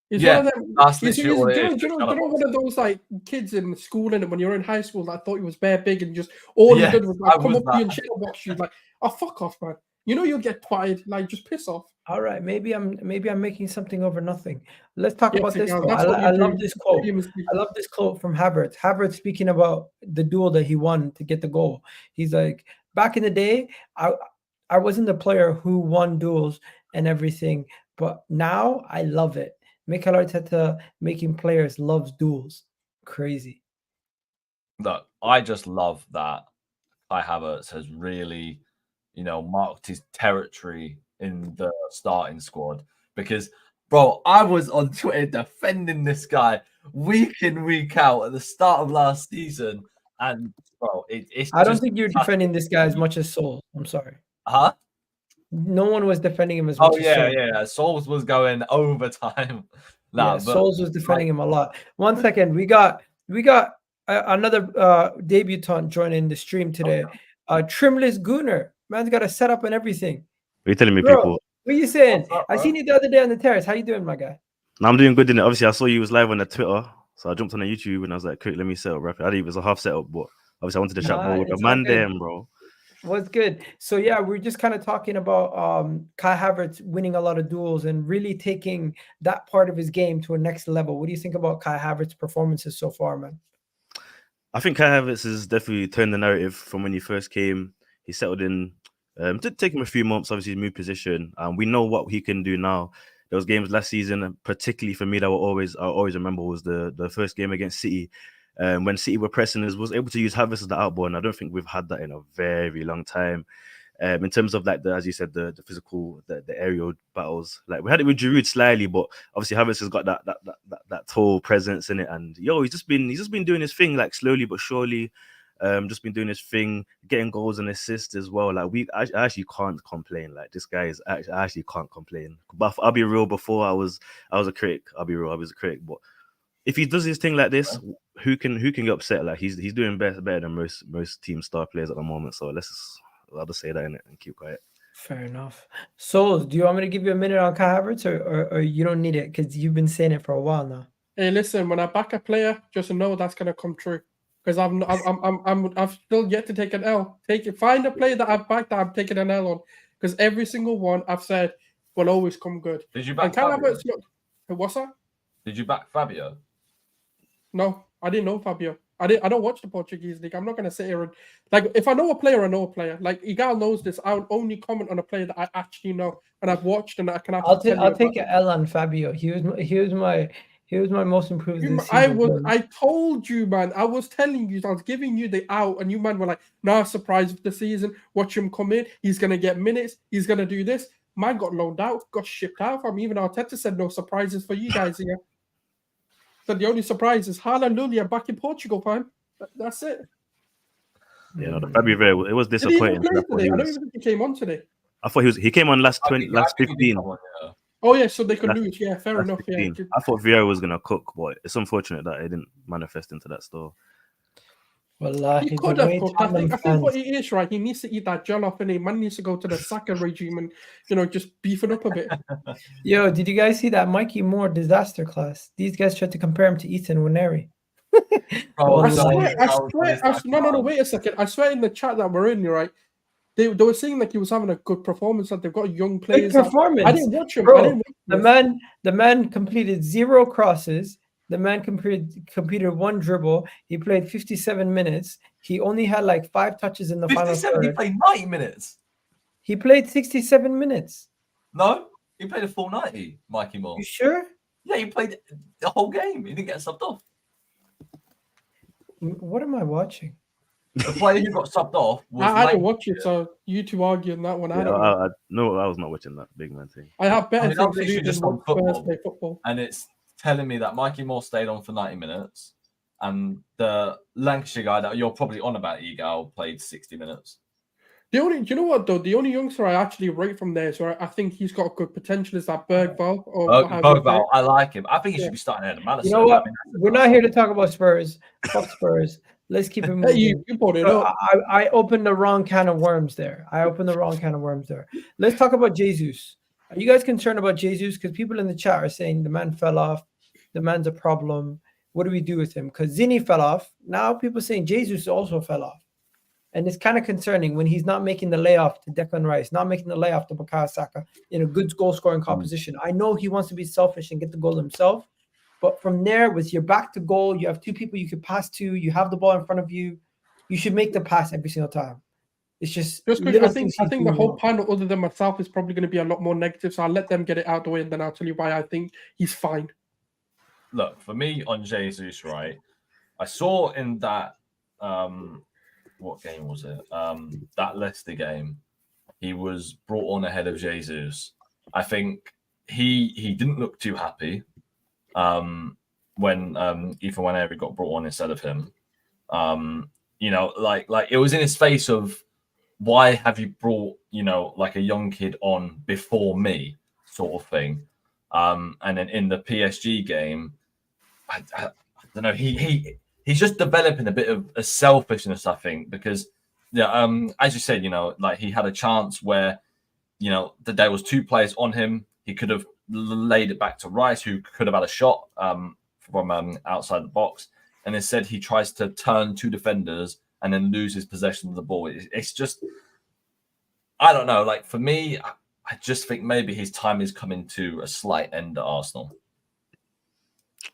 He's Yeah, one of them. that's He's, literally all it do is, you just know shadow one of those like kids in school, and when you're in high school, that thought he was bare big and just all Yes, he did was I like come was up to you and that. shadow box you. Like, oh fuck off, man. You know you'll get tired. Like, just piss off. All right, maybe I'm making something over nothing. Let's talk Yeah, about this. Sigal, Though. that's what I you love do. this quote. You must be- I love this quote from Havertz. Havertz speaking about the duel that he won to get the goal. He's like, back in the day, I wasn't the player who won duels and everything, but now I love it. Mikel Arteta making players loves duels. Crazy. Look, I just love that Kai Havertz has really, marked his territory in the starting squad because, bro, I was on Twitter defending this guy week in, week out at the start of last season, and bro, it's. I don't think you're defending this guy as much as Soul. I'm sorry. Huh? No one was defending him as much. Oh as yeah, Soul. yeah. Souls was going overtime. Yeah, Souls was defending him a lot. 1 second, we got another debutant joining the stream today. Trimless Gooner, man's got a setup and everything. What are you telling me, Bro, people? what are you saying? What's up, I bro? seen you the other day on the terrace. How you doing, my guy? No, I'm doing good in it. Obviously, I saw you was live on the Twitter, so I jumped on the YouTube and I was like, quick, let me set up rapid. I think it was a half setup, but obviously I wanted to chat more with the it's all man good. there, bro. What's good? So yeah, we're just kind of talking about Kai Havertz winning a lot of duels and really taking that part of his game to a next level. What do you think about Kai Havertz's performances so far, man? I think Kai Havertz has definitely turned the narrative from when he first came. He settled in. Did take him a few months, obviously, moved position. We know what he can do now. Those games last season, particularly for me, that I always remember was the first game against City. When City were pressing, was able to use Havertz as the outball, and I don't think we've had that in a very long time. In terms of like as you said, the physical, the aerial battles, like we had it with Giroud slightly, but obviously Havertz has got that tall presence in it, and he's just been doing his thing like slowly but surely. just been doing his thing, getting goals and assists as well. Like I actually can't complain. Like this guy is I actually can't complain. But I'll be real. Before I was a critic. I'll be real. I was a critic. But if he does his thing like this, who can get upset? Like he's doing better than most team star players at the moment. So I'll just say that in it and keep quiet. Fair enough. So, do you want me to give you a minute on Kai Havertz, or you don't need it because you've been saying it for a while now? Hey, listen, when I back a player, just know that's gonna come true. Because I've still yet to take an L. Find a player that I've backed that I'm taking an L on. Because every single one I've said will always come good. Did you back Kai Fabio? Havertz, what's that? Did you back Fabio? No, I didn't know Fabio. I don't watch the Portuguese league. I'm not gonna sit here and if I know a player, I know a player. Like Igal knows this. I would only comment on a player that I actually know and I've watched and I can actually. I'll take an L on Fabio. He was my most improved this season. I told you, man. I was telling you. I was giving you the out, and you man were like, "Nah, surprise of the season. Watch him come in. He's gonna get minutes. He's gonna do this." Man got loaned out, got shipped out from. Even Arteta said no surprises for you guys here. So the only surprise is hallelujah back in Portugal, fam. That's it. Yeah, no, the Fabio Vieira, it was disappointing. I don't even think he came on today. I thought he came on last 15. Oh yeah, so they could lose. Yeah, fair enough. 15. Yeah. I thought Vieira was gonna cook, but it's unfortunate that it didn't manifest into that store. Well, he could have cooked. I think what he is, right, he needs to eat that jollof and man needs to go to the Saka regime and just beef it up a bit. Yo, did you guys see that Mikey Moore disaster class? These guys tried to compare him to Ethan Nwaneri. I swear, no, wait a second. I swear in the chat that we're in, right? They were saying like he was having a good performance, that they've got young players. Good performance. I didn't watch him. Bro, the man completed 0 crosses. The man completed 1 dribble. He played 57 minutes. He only had like 5 touches in the final third. He played 90 minutes. He played 67 minutes. No, he played a full 90, Mikey Moore. You sure? Yeah, he played the whole game. He didn't get subbed off. What am I watching? The player who got subbed off was I didn't watch it, so you two arguing that one. I was not watching that big man thing. I have better things to do just than on football. And it's telling me that Mikey Moore stayed on for 90 minutes and the Lancashire guy that you're probably on about, Egal, played 60 minutes. Do you know what though? The only youngster I actually rate from there, so I think he's got good potential, is that Bergvall. Bergvall, I like him. I think he should be starting at the Madison. You know what? We're not here to talk about Spurs. Fuck Spurs. Let's keep it moving. You brought it up. I opened the wrong can of worms there. Let's talk about Jesus. Are you guys concerned about Jesus? Because people in the chat are saying the man fell off. The man's a problem. What do we do with him? Because Zini fell off. Now people saying Jesus also fell off. And it's kind of concerning when he's not making the layoff to Declan Rice, not making the layoff to Bukayo Saka in a good goal-scoring composition. I know he wants to be selfish and get the goal himself. But from there, with your back to goal, you have 2 people you could pass to. You have the ball in front of you. You should make the pass every single time. It's just I think the whole panel, other than myself, is probably going to be a lot more negative. So I'll let them get it out of the way, and then I'll tell you why I think he's fine. Look, for me on Jesus, right? I saw in that what game was it? That Leicester game, he was brought on ahead of Jesus. I think he didn't look too happy when Ethan Nwaneri got brought on instead of him. Like it was in his face of, why have you brought like a young kid on before me, sort of thing. And then in the PSG game, I don't know, he's just developing a bit of a selfishness, I think, because as you said, like he had a chance where that there was 2 players on him. He could have laid it back to Rice, who could have had a shot from outside the box, and instead he tries to turn 2 defenders and then loses possession of the ball. It's just, I don't know. Like for me, I just think maybe his time is coming to a slight end at Arsenal.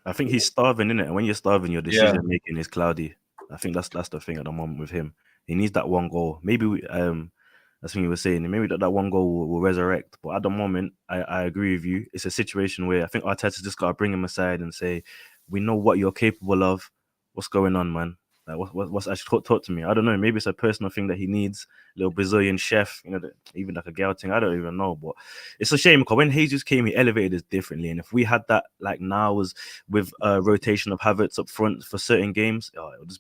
I think he's starving, innit? And when you're starving, your decision making is cloudy. I think that's the thing at the moment with him. He needs that 1 goal. Maybe that's what you were saying. Maybe that 1 goal will resurrect. But at the moment, I agree with you. It's a situation where I think Arteta's just got to bring him aside and say, we know what you're capable of. What's going on, man? Like, what's actually taught to me? I don't know. Maybe it's a personal thing that he needs, a little Brazilian chef, even like a girl thing. I don't even know. But it's a shame because when Jesus came, he elevated us differently. And if we had that like now was with a rotation of Havertz up front for certain games,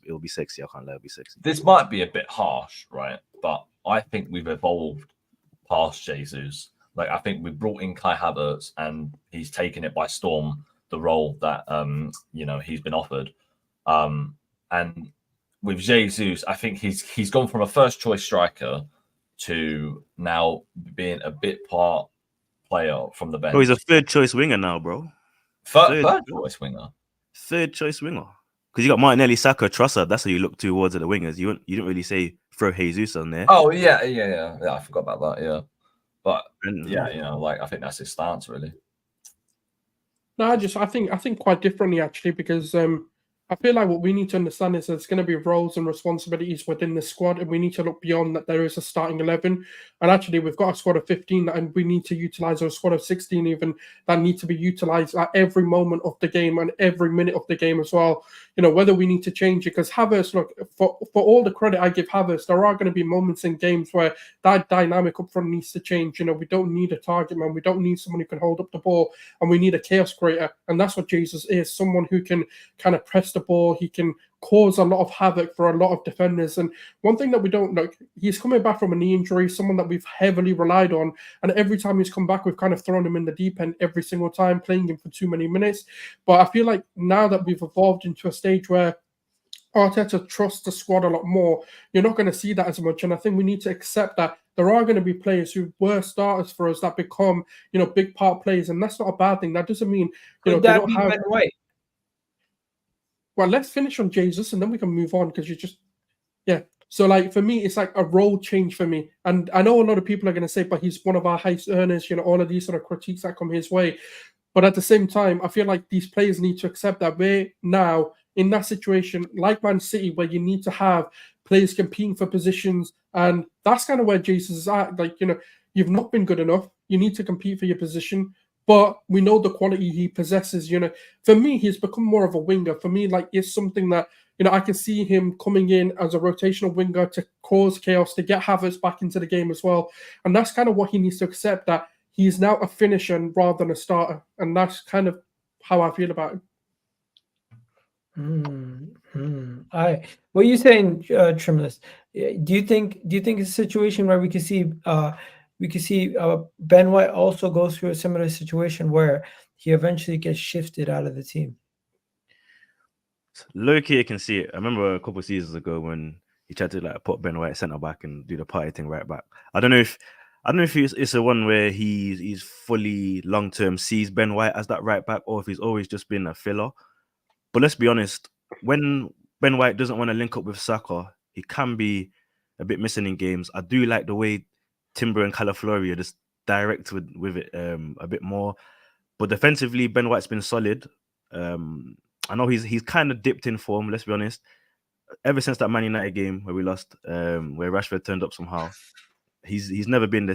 it'll be sexy. I can't lie, it'll be sexy. This might be a bit harsh, right? But I think we've evolved past Jesus. Like, I think we brought in Kai Havertz and he's taken it by storm, the role that he's been offered. And with Jesus, I think he's gone from a first choice striker to now being a bit part player from the bench. Oh, he's a third choice winger now, bro. Third choice winger. Third choice winger. Because you got Martinelli, Saka, Trossard. That's how you look towards at the wingers. You didn't really say throw Jesus on there. Oh yeah. I forgot about that. Yeah, but I think that's his stance really. No, I think quite differently actually, because I feel like what we need to understand is there's going to be roles and responsibilities within the squad, and we need to look beyond that. There is a starting 11, and actually we've got a squad of 15, and we need to utilize a squad of 16 even that need to be utilized at every moment of the game and every minute of the game as well. Whether we need to change it, because Havertz, look, for all the credit I give Havertz, there are going to be moments in games where that dynamic up front needs to change. We don't need a target man, we don't need someone who can hold up the ball, and we need a chaos creator, and that's what Jesus is, someone who can kind of press the ball. He can cause a lot of havoc for a lot of defenders. And one thing that we don't look, he's coming back from a knee injury, someone that we've heavily relied on. And every time he's come back, we've kind of thrown him in the deep end every single time, playing him for too many minutes. But I feel like now that we've evolved into a stage where Arteta trusts the squad a lot more, you're not going to see that as much. And I think we need to accept that there are going to be players who were starters for us that become, big part players. And that's not a bad thing. That doesn't mean, they don't have... Ben White? Well, let's finish on Jesus and then we can move on, because So like for me, it's like a role change for me. And I know a lot of people are going to say, but he's one of our highest earners, all of these sort of critiques that come his way. But at the same time, I feel like these players need to accept that we're now in that situation, like Man City, where you need to have players competing for positions. And that's kind of where Jesus is at. Like, you've not been good enough. You need to compete for your position. But we know the quality he possesses. For me, he's become more of a winger. For me, like, it's something that, I can see him coming in as a rotational winger to cause chaos, to get Havertz back into the game as well. And that's kind of what he needs to accept, that he's now a finisher rather than a starter. And that's kind of how I feel about it. What are you saying, Trimless? Do you think it's a situation where we could see Ben White also goes through a similar situation where he eventually gets shifted out of the team? Low-key, I can see it. I remember a couple of seasons ago when he tried to like put Ben White centre back and do the party thing right back. I don't know if it's a one where he's fully long-term sees Ben White as that right back, or if he's always just been a filler. But let's be honest, when Ben White doesn't want to link up with Saka, he can be a bit missing in games. I do like the way Timber and Calafiori are just direct with it a bit more. But defensively, Ben White's been solid. I know he's kind of dipped in form, let's be honest. Ever since that Man United game where we lost, where Rashford turned up somehow, he's never been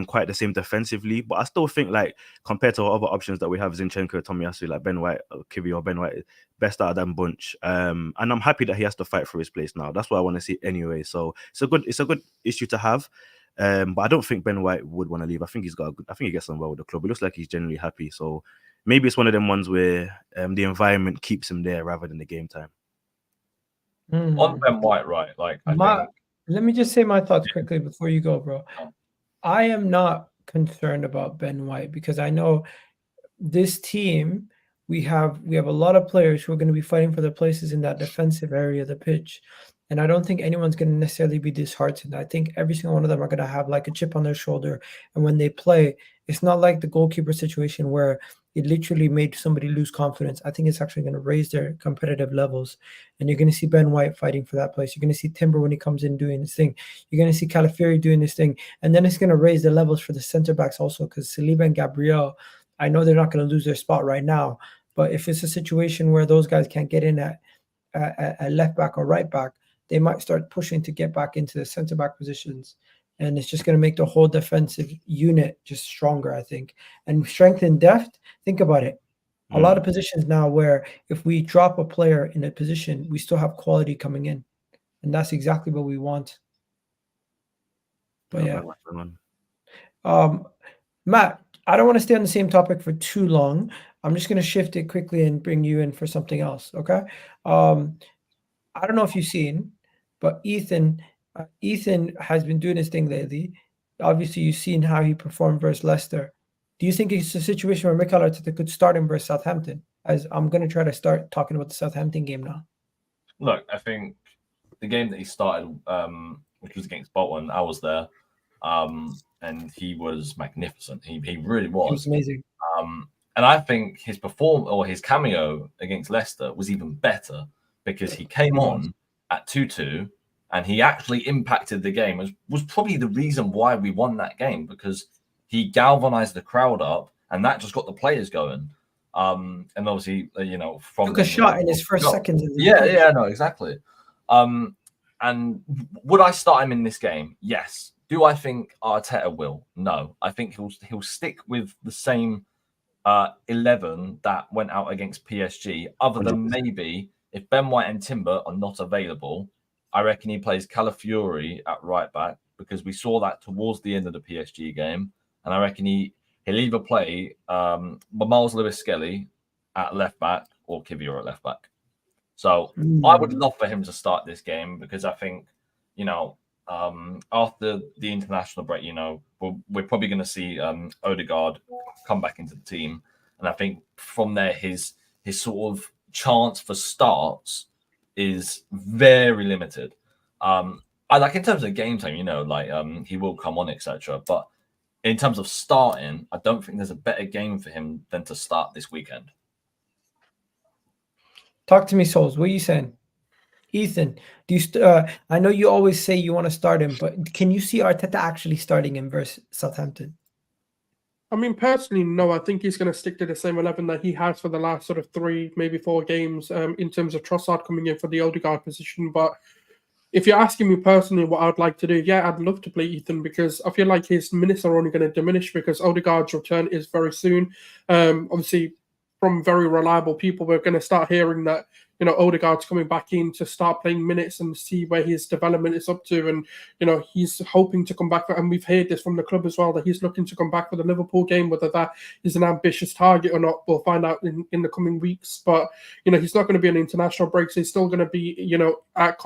quite the same defensively. But I still think, like, compared to other options that we have, Zinchenko, Tomiyasu, like Ben White, Kiwi or Ben White, best out of that bunch. And I'm happy that he has to fight for his place now. That's what I want to see anyway. So it's a good issue to have. But I don't think Ben White would want to leave. I think he gets on well with the club. It looks like he's generally happy. So maybe it's one of them ones where the environment keeps him there rather than the game time. On Ben White, right? Like, let me just say my thoughts quickly before you go, bro. I am not concerned about Ben White, because I know this team, we have a lot of players who are going to be fighting for their places in that defensive area of the pitch. And I don't think anyone's going to necessarily be disheartened. I think every single one of them are going to have like a chip on their shoulder. And when they play, it's not like the goalkeeper situation where it literally made somebody lose confidence. I think it's actually going to raise their competitive levels. And you're going to see Ben White fighting for that place. You're going to see Timber when he comes in doing this thing. You're going to see Calafiori doing this thing. And then it's going to raise the levels for the center backs also, because Saliba and Gabriel, I know they're not going to lose their spot right now. But if it's a situation where those guys can't get in at left back or right back, they might start pushing to get back into the center back positions. And it's just going to make the whole defensive unit just stronger, I think. And strength and depth, think about it. A lot of positions now where if we drop a player in a position, we still have quality coming in. And that's exactly what we want. But yeah. Matt, I don't want to stay on the same topic for too long. I'm just going to shift it quickly and bring you in for something else, okay? I don't know if you've seen, but Ethan has been doing his thing lately. Obviously, you've seen how he performed versus Leicester. Do you think it's a situation where Mikel Arteta could start him versus Southampton? As I'm going to try to start talking about the Southampton game now. Look, I think the game that he started, which was against Bolton, I was there, and he was magnificent. He really was. He was amazing. And I think his cameo against Leicester was even better because he came on at 2-2 and he actually impacted the game. Was probably the reason why we won that game, because he galvanized the crowd up and that just got the players going. And obviously, from took a shot in his first seconds. No, exactly. And would I start him in this game? Yes. Do I think Arteta will? No. I think he'll stick with the same 11 that went out against PSG, other than maybe if Ben White and Timber are not available, I reckon he plays Calafiori at right back, because we saw that towards the end of the PSG game. And I reckon he'll either play Miles Lewis-Skelly at left back or Kivior at left back. So I would love for him to start this game, because I think, after the international break, we're probably going to see Odegaard come back into the team. And I think from there, his sort of chance for starts is very limited. I like in terms of game time, he will come on, etc. But in terms of starting, I don't think there's a better game for him than to start this weekend. Talk to me, Souls. What are you saying? Ethan, do you? I know you always say you want to start him, but can you see Arteta actually starting him versus Southampton? I mean, personally, no. I think he's going to stick to the same 11 that he has for the last sort of 3, maybe 4 games in terms of Trossard coming in for the Odegaard position. But if you're asking me personally what I'd like to do, yeah, I'd love to play Ethan, because I feel like his minutes are only going to diminish because Odegaard's return is very soon. Obviously, from very reliable people, we're going to start hearing that, Odegaard's coming back in to start playing minutes and see where his development is up to. And, he's hoping to come back. And we've heard this from the club as well, that he's looking to come back for the Liverpool game. Whether that is an ambitious target or not, we'll find out in the coming weeks. But, he's not going to be an international break. So he's still going to be, at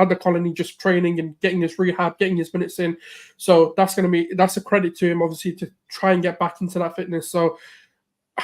the colony, just training and getting his rehab, getting his minutes in. So that's a credit to him, obviously, to try and get back into that fitness. So,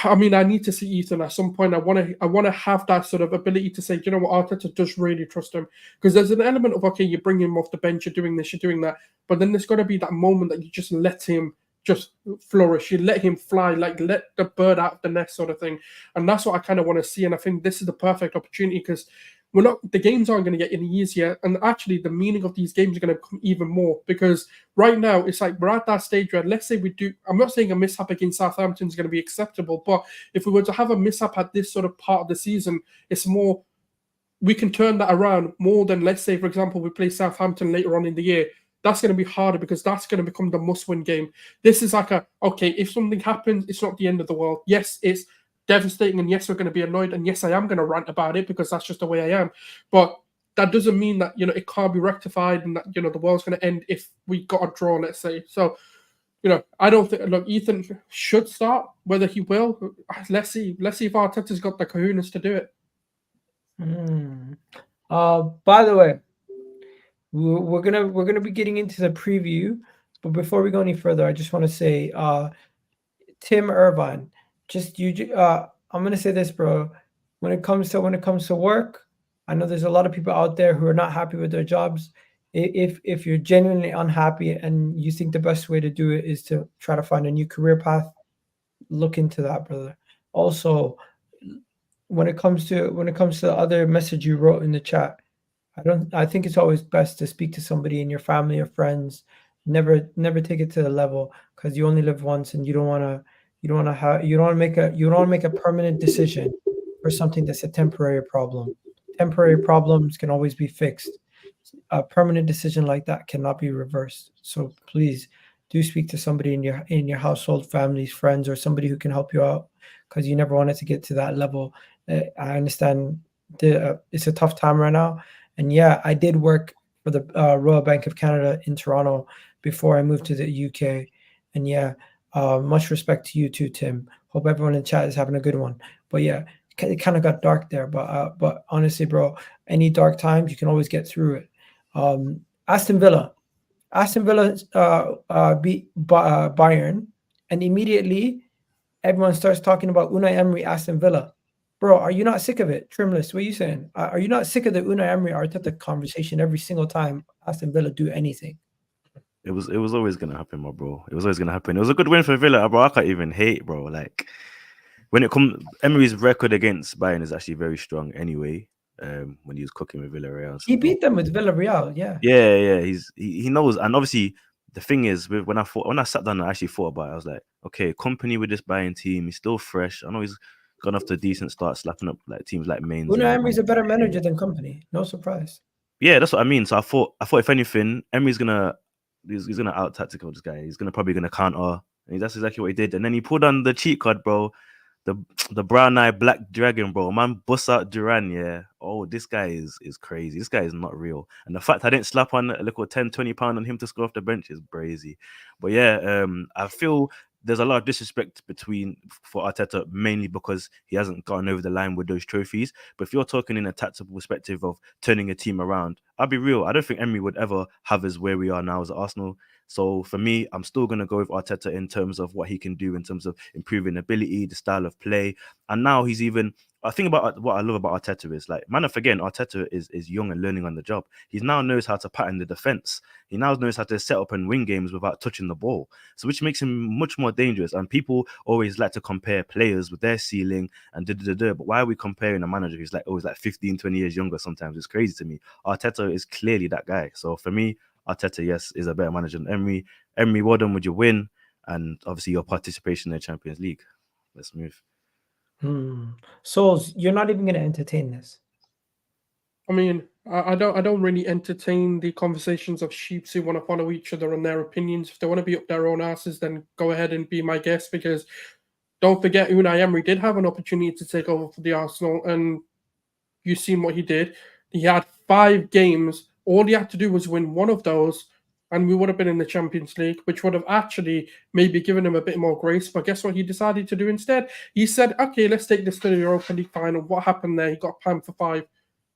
I mean, I need to see Ethan at some point. I want to have that sort of ability to say, what, Arteta does really trust him, because there's an element of, okay, you bring him off the bench, you're doing this, you're doing that, but then there's got to be that moment that you just let him just flourish, you let him fly, like let the bird out of the nest sort of thing. And that's what I kind of want to see. And I think this is the perfect opportunity, because the games aren't going to get any easier. And actually the meaning of these games are going to come even more, because right now it's like we're at that stage where, let's say we do, I'm not saying a mishap against Southampton is going to be acceptable, but if we were to have a mishap at this sort of part of the season, it's more, we can turn that around more than, let's say, for example, we play Southampton later on in the year. That's going to be harder, because that's going to become the must-win game. This is like okay, if something happens, it's not the end of the world. Yes, it's devastating, and yes, we're going to be annoyed, and yes, I am going to rant about it, because that's just the way I am. But that doesn't mean that it can't be rectified, and that the world's going to end if we got a draw, let's say. So I don't think, look, Ethan should start. Whether he will, let's see if Arteta's got the kahunas to do it. By the way, we're gonna be getting into the preview, but before we go any further, I just want to say, Tim Irvine, I'm gonna say this, bro. When it comes to work, I know there's a lot of people out there who are not happy with their jobs. If you're genuinely unhappy and you think the best way to do it is to try to find a new career path, look into that, brother. Also, when it comes to the other message you wrote in the chat, I think it's always best to speak to somebody in your family or friends. Never take it to the level, because you only live once, and you don't want to make a permanent decision for something that's a temporary problem. Temporary problems can always be fixed. A permanent decision like that cannot be reversed. So please do speak to somebody in your household, families, friends, or somebody who can help you out, because you never want it to get to that level. I understand it's a tough time right now, and yeah, I did work for the Royal Bank of Canada in Toronto before I moved to the UK, and yeah, much respect to you too, Tim. Hope everyone in chat is having a good one. But yeah, it kind of got dark there, but honestly, bro, any dark times you can always get through it. Aston Villa beat Bayern, and immediately everyone starts talking about Unai Emery, Aston Villa. Bro, are you not sick of it? Trimless, what are you saying? Are you not sick of the Unai Emery Arteta conversation every single time Aston Villa do anything? It was always gonna happen, my bro. It was always gonna happen. It was a good win for Villa, bro. I can't even hate, bro. Like when it comes, Emery's record against Bayern is actually very strong anyway. When he was cooking with Villarreal, he beat them with Villarreal, yeah. Yeah. He knows, and obviously the thing is, when I sat down and actually thought about it, I was like, okay, company with this Bayern team, he's still fresh. I know he's gone off to a decent start, slapping up like teams like Mainz. Unai Emery's a better manager than company. No surprise. Yeah, that's what I mean. So I thought if anything, Emery's gonna out tactical this guy. He's probably gonna counter, and that's exactly what he did. And then he pulled on the cheat code, bro. The brown eye black dragon, bro. Man, bust out Duran, yeah. Oh, this guy is crazy. This guy is not real. And the fact I didn't slap on a little 10, 20 pound on him to score off the bench is crazy. But yeah, I feel there's a lot of disrespect for Arteta, mainly because he hasn't gotten over the line with those trophies. But if you're talking in a tactical perspective of turning a team around, I'll be real. I don't think Emery would ever have us where we are now as Arsenal. So for me, I'm still going to go with Arteta in terms of what he can do in terms of improving ability, the style of play. And now he's even... I think about what I love about Arteta is, like, man, again, Arteta is young and learning on the job. He now knows how to pattern the defense. He now knows how to set up and win games without touching the ball. So which makes him much more dangerous. And people always like to compare players with their ceiling and But why are we comparing a manager who's like always like 15, 20 years younger sometimes? It's crazy to me. Arteta is clearly that guy. So for me, Arteta, yes, is a better manager than Emery. Emery, well done with your win and obviously your participation in the Champions League. Let's move. So you're not even going to entertain this? I mean, I don't really entertain the conversations of sheeps who want to follow each other on their opinions. If they want to be up their own asses, then go ahead and be my guest, because don't forget Unai Emery did have an opportunity to take over for the Arsenal, and you've seen what he did. He had 5 games. All he had to do was win one of those, and we would have been in the Champions League, which would have actually maybe given him a bit more grace. But guess what he decided to do instead? He said, okay, let's take this to the Europa League final. What happened there? He got panned for 5.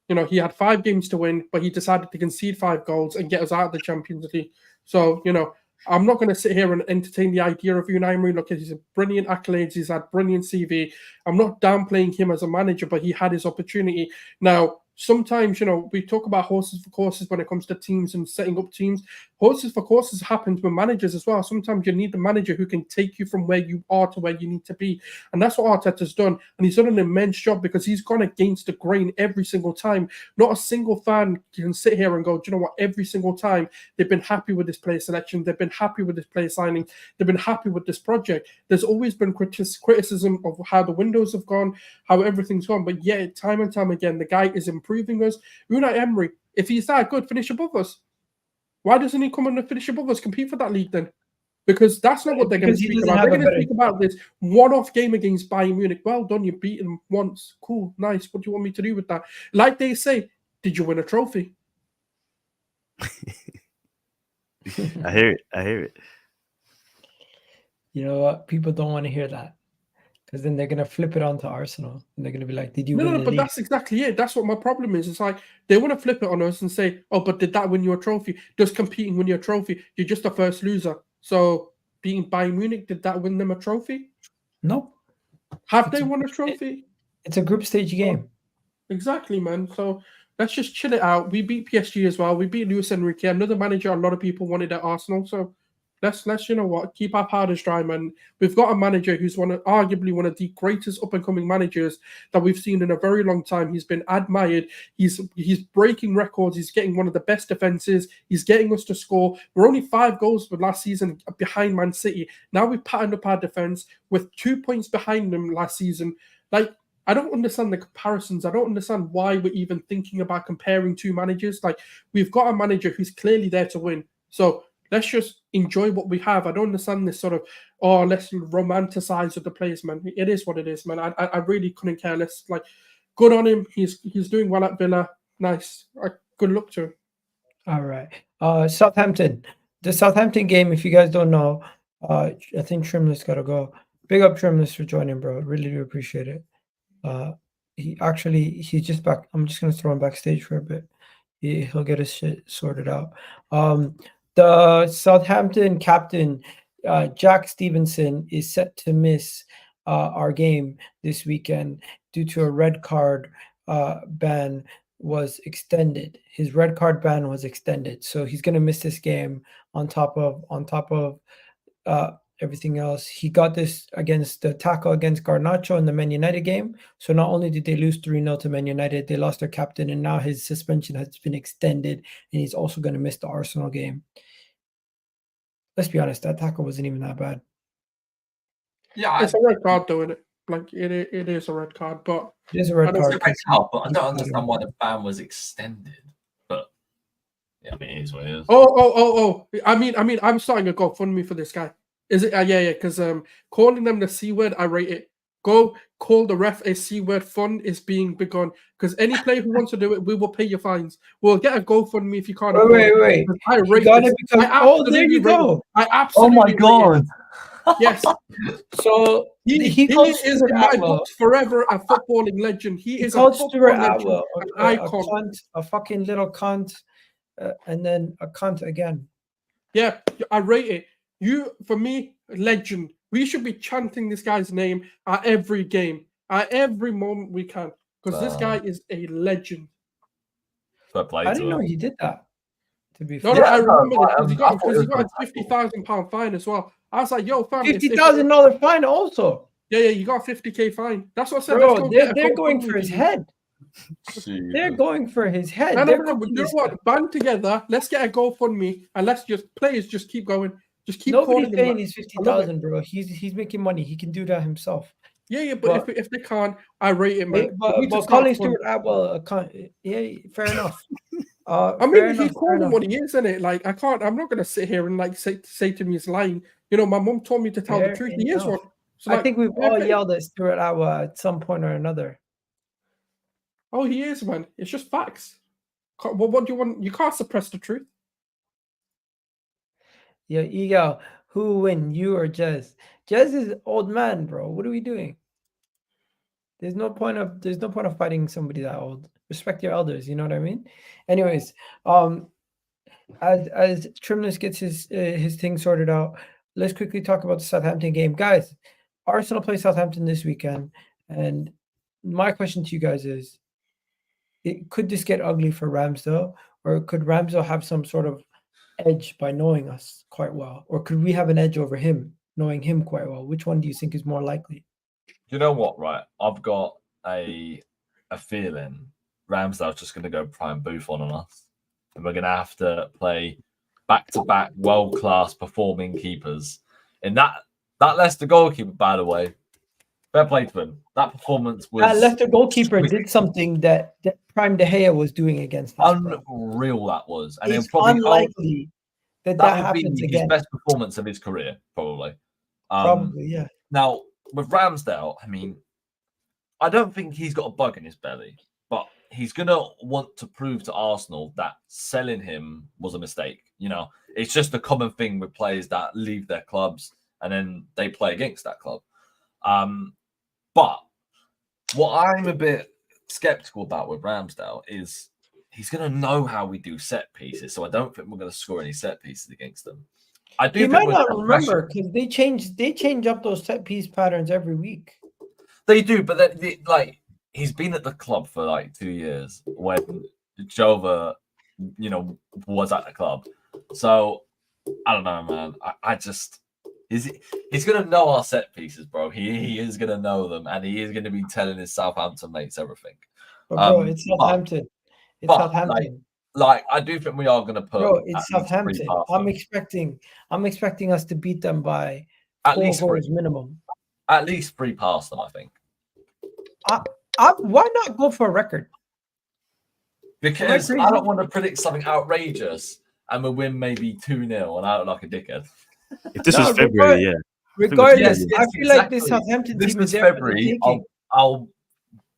You know, he had 5 games to win, but he decided to concede 5 goals and get us out of the Champions League. So, you know, I'm not going to sit here and entertain the idea of Unai Emery. Look, he's a brilliant accolades. He's had brilliant CV. I'm not downplaying him as a manager, but he had his opportunity. Now, sometimes, you know, we talk about horses for courses when it comes to teams and setting up teams. Horses for courses happens with managers as well. Sometimes you need the manager who can take you from where you are to where you need to be. And that's what Arteta's done. And he's done an immense job because he's gone against the grain every single time. Not a single fan can sit here and go, do you know what? Every single time they've been happy with this player selection. They've been happy with this player signing. They've been happy with this project. There's always been criticism of how the windows have gone, how everything's gone. But yet, time and time again, the guy is improving us. Unai Emery, if he's that good, finish above us. Why doesn't he come and finish above us, compete for that league then? Because that's not what they're going to speak about. They're going to speak about this one-off game against Bayern Munich. Well done, you beat them once. Cool, nice. What do you want me to do with that? Like they say, did you win a trophy? I hear it. You know what? People don't want to hear that, because then they're going to flip it onto Arsenal. And they're going to be like, did you win the but league? That's exactly it. That's what my problem is. It's like they want to flip it on us and say, oh, but did that win you a trophy? Does competing win you a trophy? You're just a first loser. So beating Bayern Munich, did that win them a trophy? No. Have they won a trophy? It's a group stage game. Exactly, man. So let's just chill it out. We beat PSG as well. We beat Luis Enrique, another manager a lot of people wanted at Arsenal. So let's you know what, keep our powders dry, man. We've got a manager who's arguably one of the greatest up-and-coming managers that we've seen in a very long time. He's been admired. He's breaking records. He's getting one of the best defenses. He's getting us to score. We're only 5 goals for last season behind Man City. Now we've patterned up our defense with 2 points behind them last season. Like, I don't understand the comparisons. I don't understand why we're even thinking about comparing 2 managers. Like, we've got a manager who's clearly there to win. So let's just enjoy what we have. I don't understand this sort of, oh, let's romanticize the players, man. It is what it is, man. I really couldn't care less. Like, good on him. He's doing well at Villa. Nice. Good luck to him. All right. Southampton. The Southampton game, if you guys don't know, I think Trimless got to go. Big up Trimless for joining, bro. Really do appreciate it. He's just back. I'm just going to throw him backstage for a bit. He'll get his shit sorted out. The Southampton captain, Jack Stevenson, is set to miss our game this weekend due to a red card ban was extended. His red card ban was extended, so he's going to miss this game on top of everything else. He got this against the tackle against Garnacho in the Man United game. So not only did they lose 3-0 to Man United, they lost their captain, and now his suspension has been extended, and he's also going to miss the Arsenal game. Let's be honest, that tackle wasn't even that bad. Yeah, it's a red card, though, isn't it? Like, it is a red card, but it is a red card. But I don't understand why the ban was extended. But yeah, I mean, it is what it is. Oh! I mean, I'm starting a GoFundMe for this guy. Is it? Yeah. Because calling them the C word, I rate it. Go call the ref a C word. Fund is being begun. Because any player who wants to do it, we will pay your fines. We'll get a GoFundMe if you can't. Wait. I rate it. There you go. I absolutely. Oh my god. Yes. So he is in my books forever a footballing legend. He is a footballing legend, an icon. A fucking little cunt, and then a cunt again. Yeah, I rate it. For me, legend. We should be chanting this guy's name at every game, at every moment we can, because this guy is a legend. I didn't know he did that. To be fair, no, I remember because he got a £50,000 fine as well. I was like, yo, fam, $50,000 fine also. Yeah, you got a 50K fine. That's what I said. Bro, they're going for his head. They're going for his head. No, you know what? Band together. Let's get a GoFundMe and players just keep going. Just keep Nobody's calling paying his 50,000, bro. He's making money. He can do that himself. Yeah, but if they can't, I rate him, man. But calling Stuart Atwell, fair enough. I mean, he's calling him what he is, isn't it? Like, I'm not gonna sit here and like say to me he's lying. You know, my mom told me to tell the truth. He is one. So, I think we've all yelled at Stuart Atwell at some point or another. Oh, he is, man. It's just facts. What do you want? You can't suppress the truth. Yeah, Ego, who win, you or Jez? Jez is old man, bro. What are we doing? There's no point of fighting somebody that old. Respect your elders, you know what I mean? Anyways, as Trimless gets his thing sorted out, let's quickly talk about the Southampton game. Guys, Arsenal play Southampton this weekend, and my question to you guys is, could this get ugly for Ramsdale, or could Ramsdale have some sort of edge by knowing us quite well, or could we have an edge over him knowing him quite well? Which one do you think is more likely? You know what, right? I've got a feeling Ramsdale's just going to go prime Buffon on us, and we're going to have to play back-to-back world-class performing keepers. And that Leicester goalkeeper, by the way, fair play to him. That performance was... That Leicester goalkeeper did something that Prime De Gea was doing against us. Unreal that was. And it's probably unlikely that happens again. His best performance of his career, probably. Probably, yeah. Now, with Ramsdale, I mean, I don't think he's got a bug in his belly, but he's going to want to prove to Arsenal that selling him was a mistake. You know, it's just a common thing with players that leave their clubs and then they play against that club. But what I'm a bit skeptical about with Ramsdale is he's going to know how we do set pieces. So I don't think we're going to score any set pieces against them. I do. He might not remember because they change up those set piece patterns every week. They do, but like he's been at the club for like 2 years when Jova, was at the club. So I don't know, man. I just he's gonna know our set pieces, bro. He is gonna know them, and he is gonna be telling his Southampton mates everything. But bro, it's Southampton. Southampton. Like I do think we are gonna put. Bro, it's Southampton. I'm expecting us to beat them by at least 4 goals minimum. At least 3 past them, I think. Why not go for a record? Because I don't want to predict something outrageous and we win maybe 2-0 and I look like a dickhead. If this No, was February, yeah. Regardless, Yes, I feel like this exactly. Southampton This team was is there for the February. taking. I'll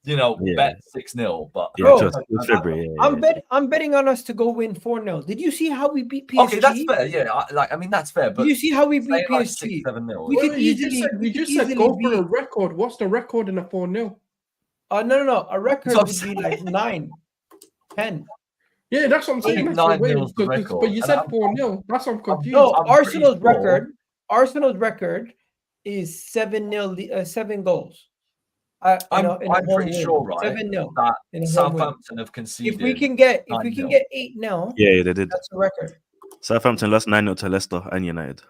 Yeah. bet 6-0. But Yeah, Bro, trust, it was February. Yeah, I'm betting on us to go win 4-0. Did you see how we beat PSG? okay, that's fair. Yeah, I mean that's fair. But Did you see how we beat saying like PSG? 6-7-0. We could Wait, you easily just said go for a record. What's the record in a 4-0? no. A record So- would be like 9, 10. Yeah, that's what I'm saying. think That's the 9-0 way, is the record. but you said And 4-0. That's what I'm confused. No, I'm pretty Arsenal's sure- Arsenal's record is 7-0, 7 goals. In I'm a home pretty win. sure, right, 7-0 that in a home win. Southampton have conceded. If we can get 9-0. 8-0, yeah, they did. that's the record. Southampton lost 9-0 to Leicester and United.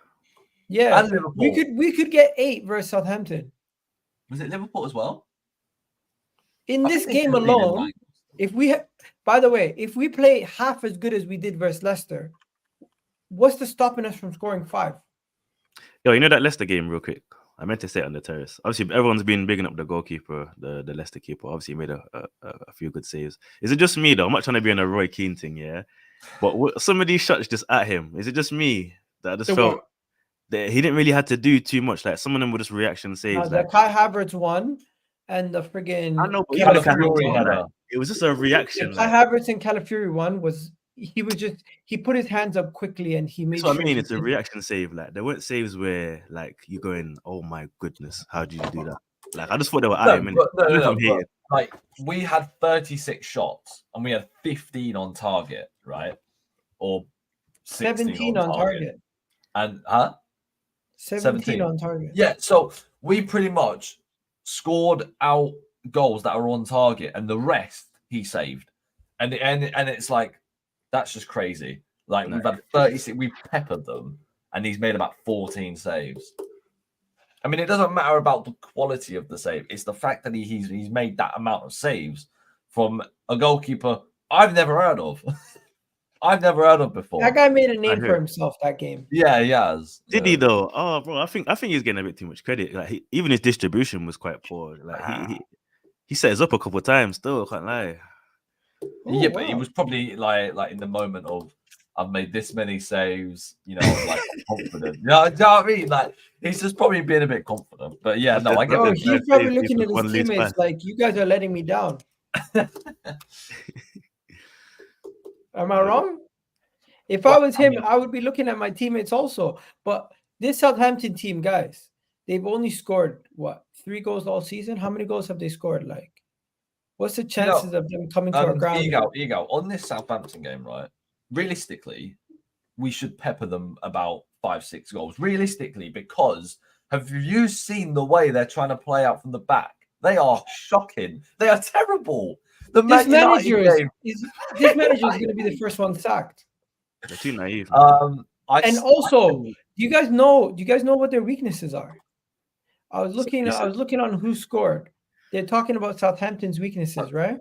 Yeah, And Liverpool. we could get 8 versus Southampton. Was it Liverpool as well? In I this think they game conceded alone, 9. if we by the way, if we play half as good as we did versus Leicester, what's the stopping us from scoring 5? Yo, you know that Leicester game, real quick? I meant to say it on the terrace. Obviously, everyone's been bigging up the goalkeeper, the Leicester keeper. Obviously, he made a few good saves. Is it just me, though? I'm not trying to be on a Roy Keane thing, yeah? But some of these shots just at him, is it just me that I just felt that he didn't really have to do too much? Like, some of them were just reaction saves. The Kai Havertz one and the friggin' I know, but Even even the Fury Calafiori had had a- it was just a reaction. Kai Havertz and Calafiori one was he put his hands up quickly and he made. That's what I mean. he It's a did- reaction save. Like, there weren't saves where like you're going, "Oh my goodness, how did you do that?" Like, I just thought they were at him. And No, like we had 36 shots and we had 15 on target, right? Or 17 on target. And 17 on target. Yeah, so we pretty much scored out goals that are on target, and the rest he saved. And it's like that's just crazy. Like we've had 36, we've peppered them, and he's made about 14 saves. I mean, it doesn't matter about the quality of the save; it's the fact that he's made that amount of saves from a goalkeeper I've never heard of. I've never heard of before. That guy made a name for himself that game. Yeah, he has. Did he though? Oh, bro, I think he's getting a bit too much credit. Like even his distribution was quite poor. Like he set us up a couple of times. Still, I can't lie. Yeah, but he was probably like in the moment of I've made this many saves, you know, like confident. You know what I mean? Like he's just probably being a bit confident. But yeah, no, I get Oh, it. he's probably looking at his teammates like, you guys are letting me down. Am I wrong? If I was him, I would be looking at my teammates also. But this Southampton team, guys, they've only scored what 3 goals all season. How many goals have they scored? Like, what's the chances of them coming to our ground? Ego. On this Southampton game, right? Realistically, we should pepper them about 5-6 goals. Realistically, because have you seen the way they're trying to play out from the back? They are shocking. They are terrible. This manager is going to be the first one sacked. They're too naive. Also, do you guys know what their weaknesses are? I was looking on who scored. They're talking about Southampton's weaknesses, right?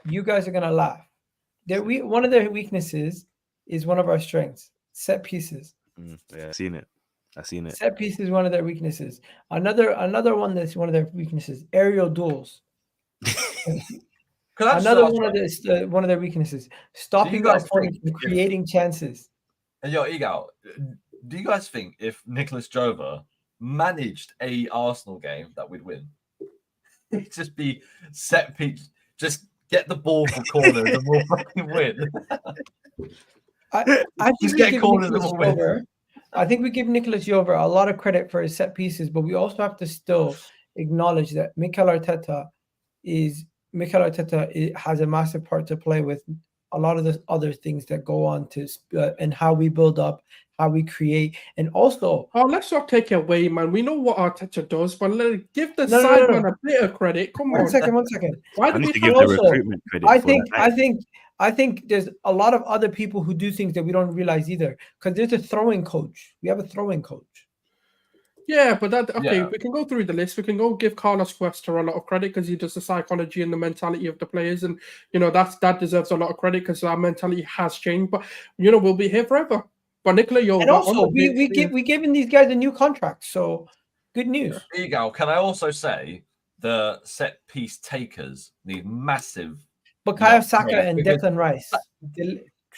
You guys are gonna laugh. One of their weaknesses is one of our strengths: set pieces. Yeah, I've seen it. Set pieces is one of their weaknesses. Another one that's one of their weaknesses: aerial duels. Another one of their weaknesses: stopping our opponent from creating chances. And Ego, do you guys think if Nicholas Jover managed a Arsenal game that we'd win? It'd just be set piece, just get the ball for corners and we'll fucking win. I think just get corners and we'll win. I think we give Nicholas Jover a lot of credit for his set pieces, but we also have to still acknowledge that Mikel Arteta has a massive part to play with a lot of the other things that go on to and how we build up, how we create, and also. Oh, let's not take it away, man. We know what Arteta does, but give the sideman a bit of credit. Come on. One second. Why I do need we to give the recruitment credit? I think there's a lot of other people who do things that we don't realize either. Because there's a throwing coach. We have a throwing coach. Yeah, but we can go through the list. We can go give Carlos Cuesta a lot of credit because he does the psychology and the mentality of the players, and that deserves a lot of credit because our mentality has changed. But we'll be here forever. But Nicola, and also we giving these guys a new contract, so good news. Ego, can I also say the set piece takers need massive Bukayo Saka and Declan Rice.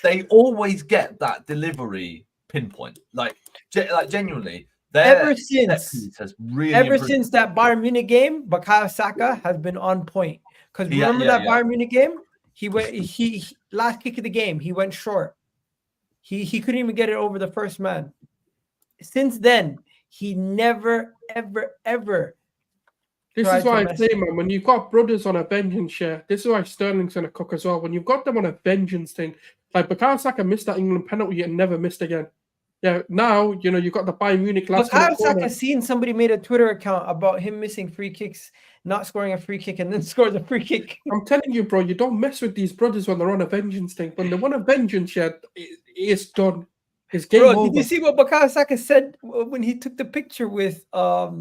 they always get that delivery pinpoint. Like genuinely, their Ever set since piece has really Ever improved. since that Bayern Munich game, Bukayo Saka has been on point. Because remember that Bayern Munich game? He went he last kick of the game, he went short. He couldn't even get it over the first man. Since then, he never, ever. This is why I say, man, when you've got brothers on a vengeance share, this is why Sterling's going to cook as well. When you've got them on a vengeance thing, like Bukayo Saka missed that England penalty and never missed again. Yeah, now, you know, you've got the Bayern Munich last Bukayo Saka seen somebody made a Twitter account about him missing free kicks, not scoring a free kick, and then scores a free kick. I'm telling you, bro, you don't mess with these brothers when they're on a vengeance thing. When they're on a vengeance share, it's done. It's game over. Did you see what Bukayo Saka said when he took the picture with what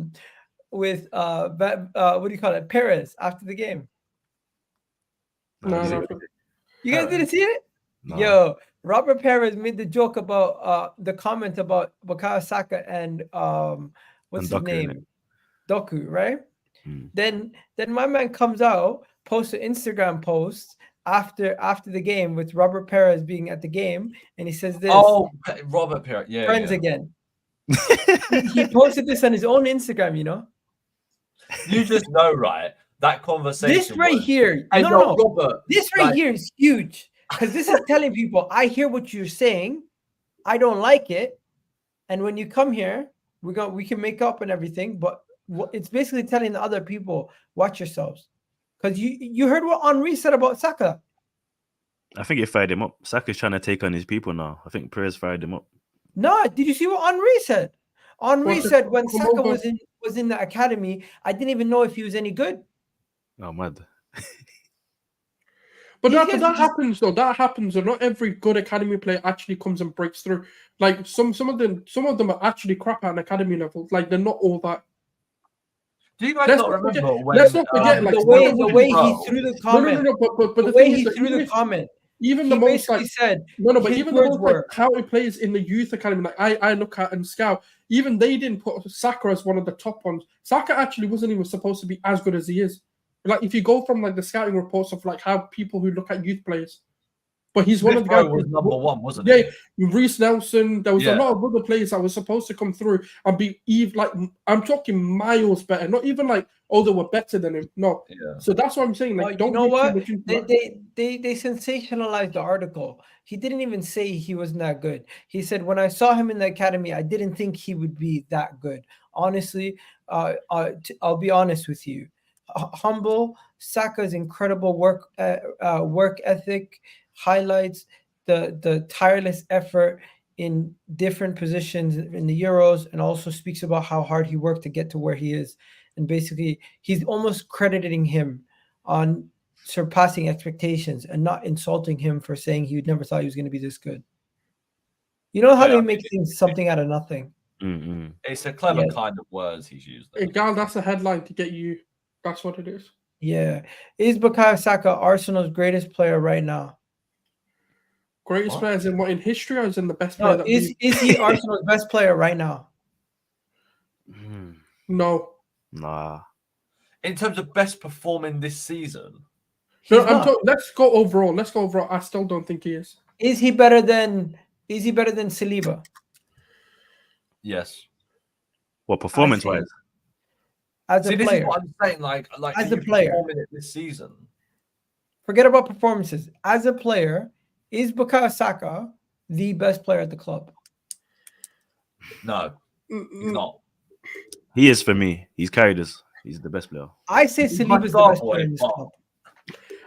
do you call it, Perez after the game? No. You guys didn't see it? No. Yo, Robert Perez made the joke about the comment about Bukayo Saka and what's his name? Doku, right? Then my man comes out, posts an Instagram post after the game with Robert Perez being at the game, and he says this. Oh, Robert Perez, yeah, friends again. He posted this on his own Instagram, you know. You just know, right? That conversation. This right here, no. Robert, this right here is huge because this is telling people, I hear what you're saying, I don't like it, and when you come here, we can make up and everything, but it's basically telling the other people, watch yourselves, because you heard what Henry said about Saka. I think it fired him up. Saka's trying to take on his people now. I think Perez fired him up. No, did you see what Henry said? Henry said when Saka was in the academy, I didn't even know if he was any good. Oh, mad. But that happens though. That happens. So not every good academy player actually comes and breaks through. Like some of them are actually crap at an academy level. Like they're not all that. Do you guys not remember when? Let's not forget the way he threw the comment. No. But the way he threw the comment. Even the most like said but even the most like county players in the youth academy, like I look at and scout, even they didn't put Saka as one of the top ones. Saka actually wasn't even supposed to be as good as he is. Like if you go from like the scouting reports of like how people who look at youth players, but he's one of the guys was number one, wasn't he? Yeah, Reece Nelson. There was a lot of other players that were supposed to come through and be like I'm talking miles better. Not even like they were better than him. No. Yeah. So that's what I'm saying. Like, don't you know what? They sensationalized the article. He didn't even say he wasn't that good. He said when I saw him in the academy, I didn't think he would be that good. Honestly, I'll be honest with you. Humble. Saka's incredible work ethic highlights the tireless effort in different positions in the Euros, and also speaks about how hard he worked to get to where he is. And basically, he's almost crediting him on surpassing expectations and not insulting him for saying he never thought he was going to be this good. You know how they make things something out of nothing. Mm-hmm. It's a clever kind of words he's used. Hey, Gal, that's a headline to get you. That's what it is. Yeah. Is Bukayo Saka Arsenal's greatest player right now? Greatest player in history, or is in the best player? Is he Arsenal's best player right now? No. Nah. In terms of best performing this season? Let's go overall. I still don't think he is. Is he better than Saliba? Yes. What, performance-wise? As a player. This is what I'm saying. Like as a player this season. Forget about performances. As a player, is Bukayo Saka the best player at the club? No, he's not. He is for me. He's carried us. He's the best player. I say Saliba's the best player in this club.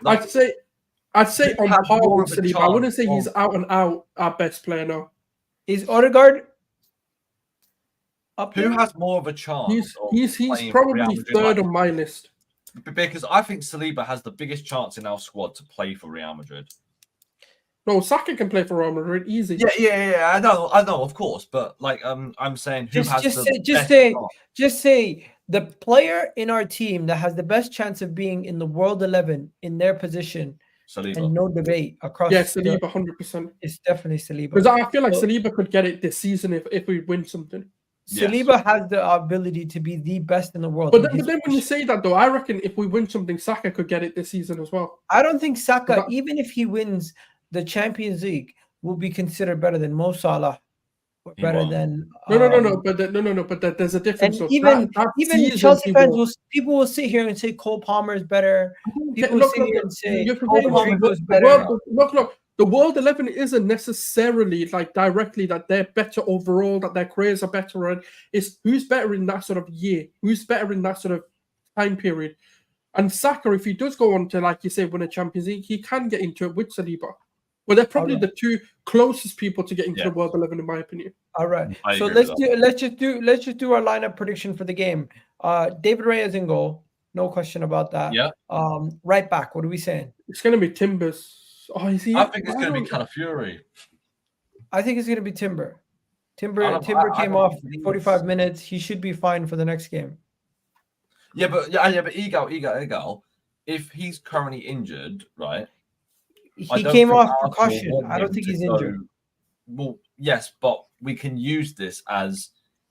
I'd say on par with Saliba. I wouldn't say he's out and out our best player now. Is Odegaard up there? Who has more of a chance? He's probably third on my list. Because I think Saliba has the biggest chance in our squad to play for Real Madrid. No, Saka can play for Real Madrid easy. Yeah. I know, of course, but like, I'm saying, just say the player in our team that has the best chance of being in the World 11 in their position. Saliba. And no debate across. Yeah, Saliba, 100%. It's definitely Saliba. Because I feel like Saliba could get it this season if we win something. Saliba has the ability to be the best in the world. But then when you say that, though, I reckon if we win something, Saka could get it this season as well. I don't think Saka, even if he wins the Champions League will be considered better than Mo Salah, or He better won't. than But there's a difference. and So even that even season Chelsea he fans won't. people will sit here and say Cole Palmer is better. People will Look, sit here and say you're Cole forgetting Palmer the is better. look. The World 11 isn't necessarily like directly that they're better overall, that their careers are better. And it's who's better in that sort of year, who's better in that sort of time period. And Saka, if he does go on to, like you say, win a Champions League, he can get into it with Saliba. Well, they're probably the two closest people to get into the World 11, in my opinion. All right. I So agree let's just do our lineup prediction for the game. David Raya in goal, no question about that. Yeah. Right back, what are we saying? It's going to be Timbers. Oh, is he? I think it's going to be Calafiori. I think it's going to be Timber. Timber I came don't off think he 45 was- minutes. He should be fine for the next game. But Egal. If he's currently injured, right? He came off Arsenal precaution. want I don't him think to he's go- injured. Well, yes, but we can use this as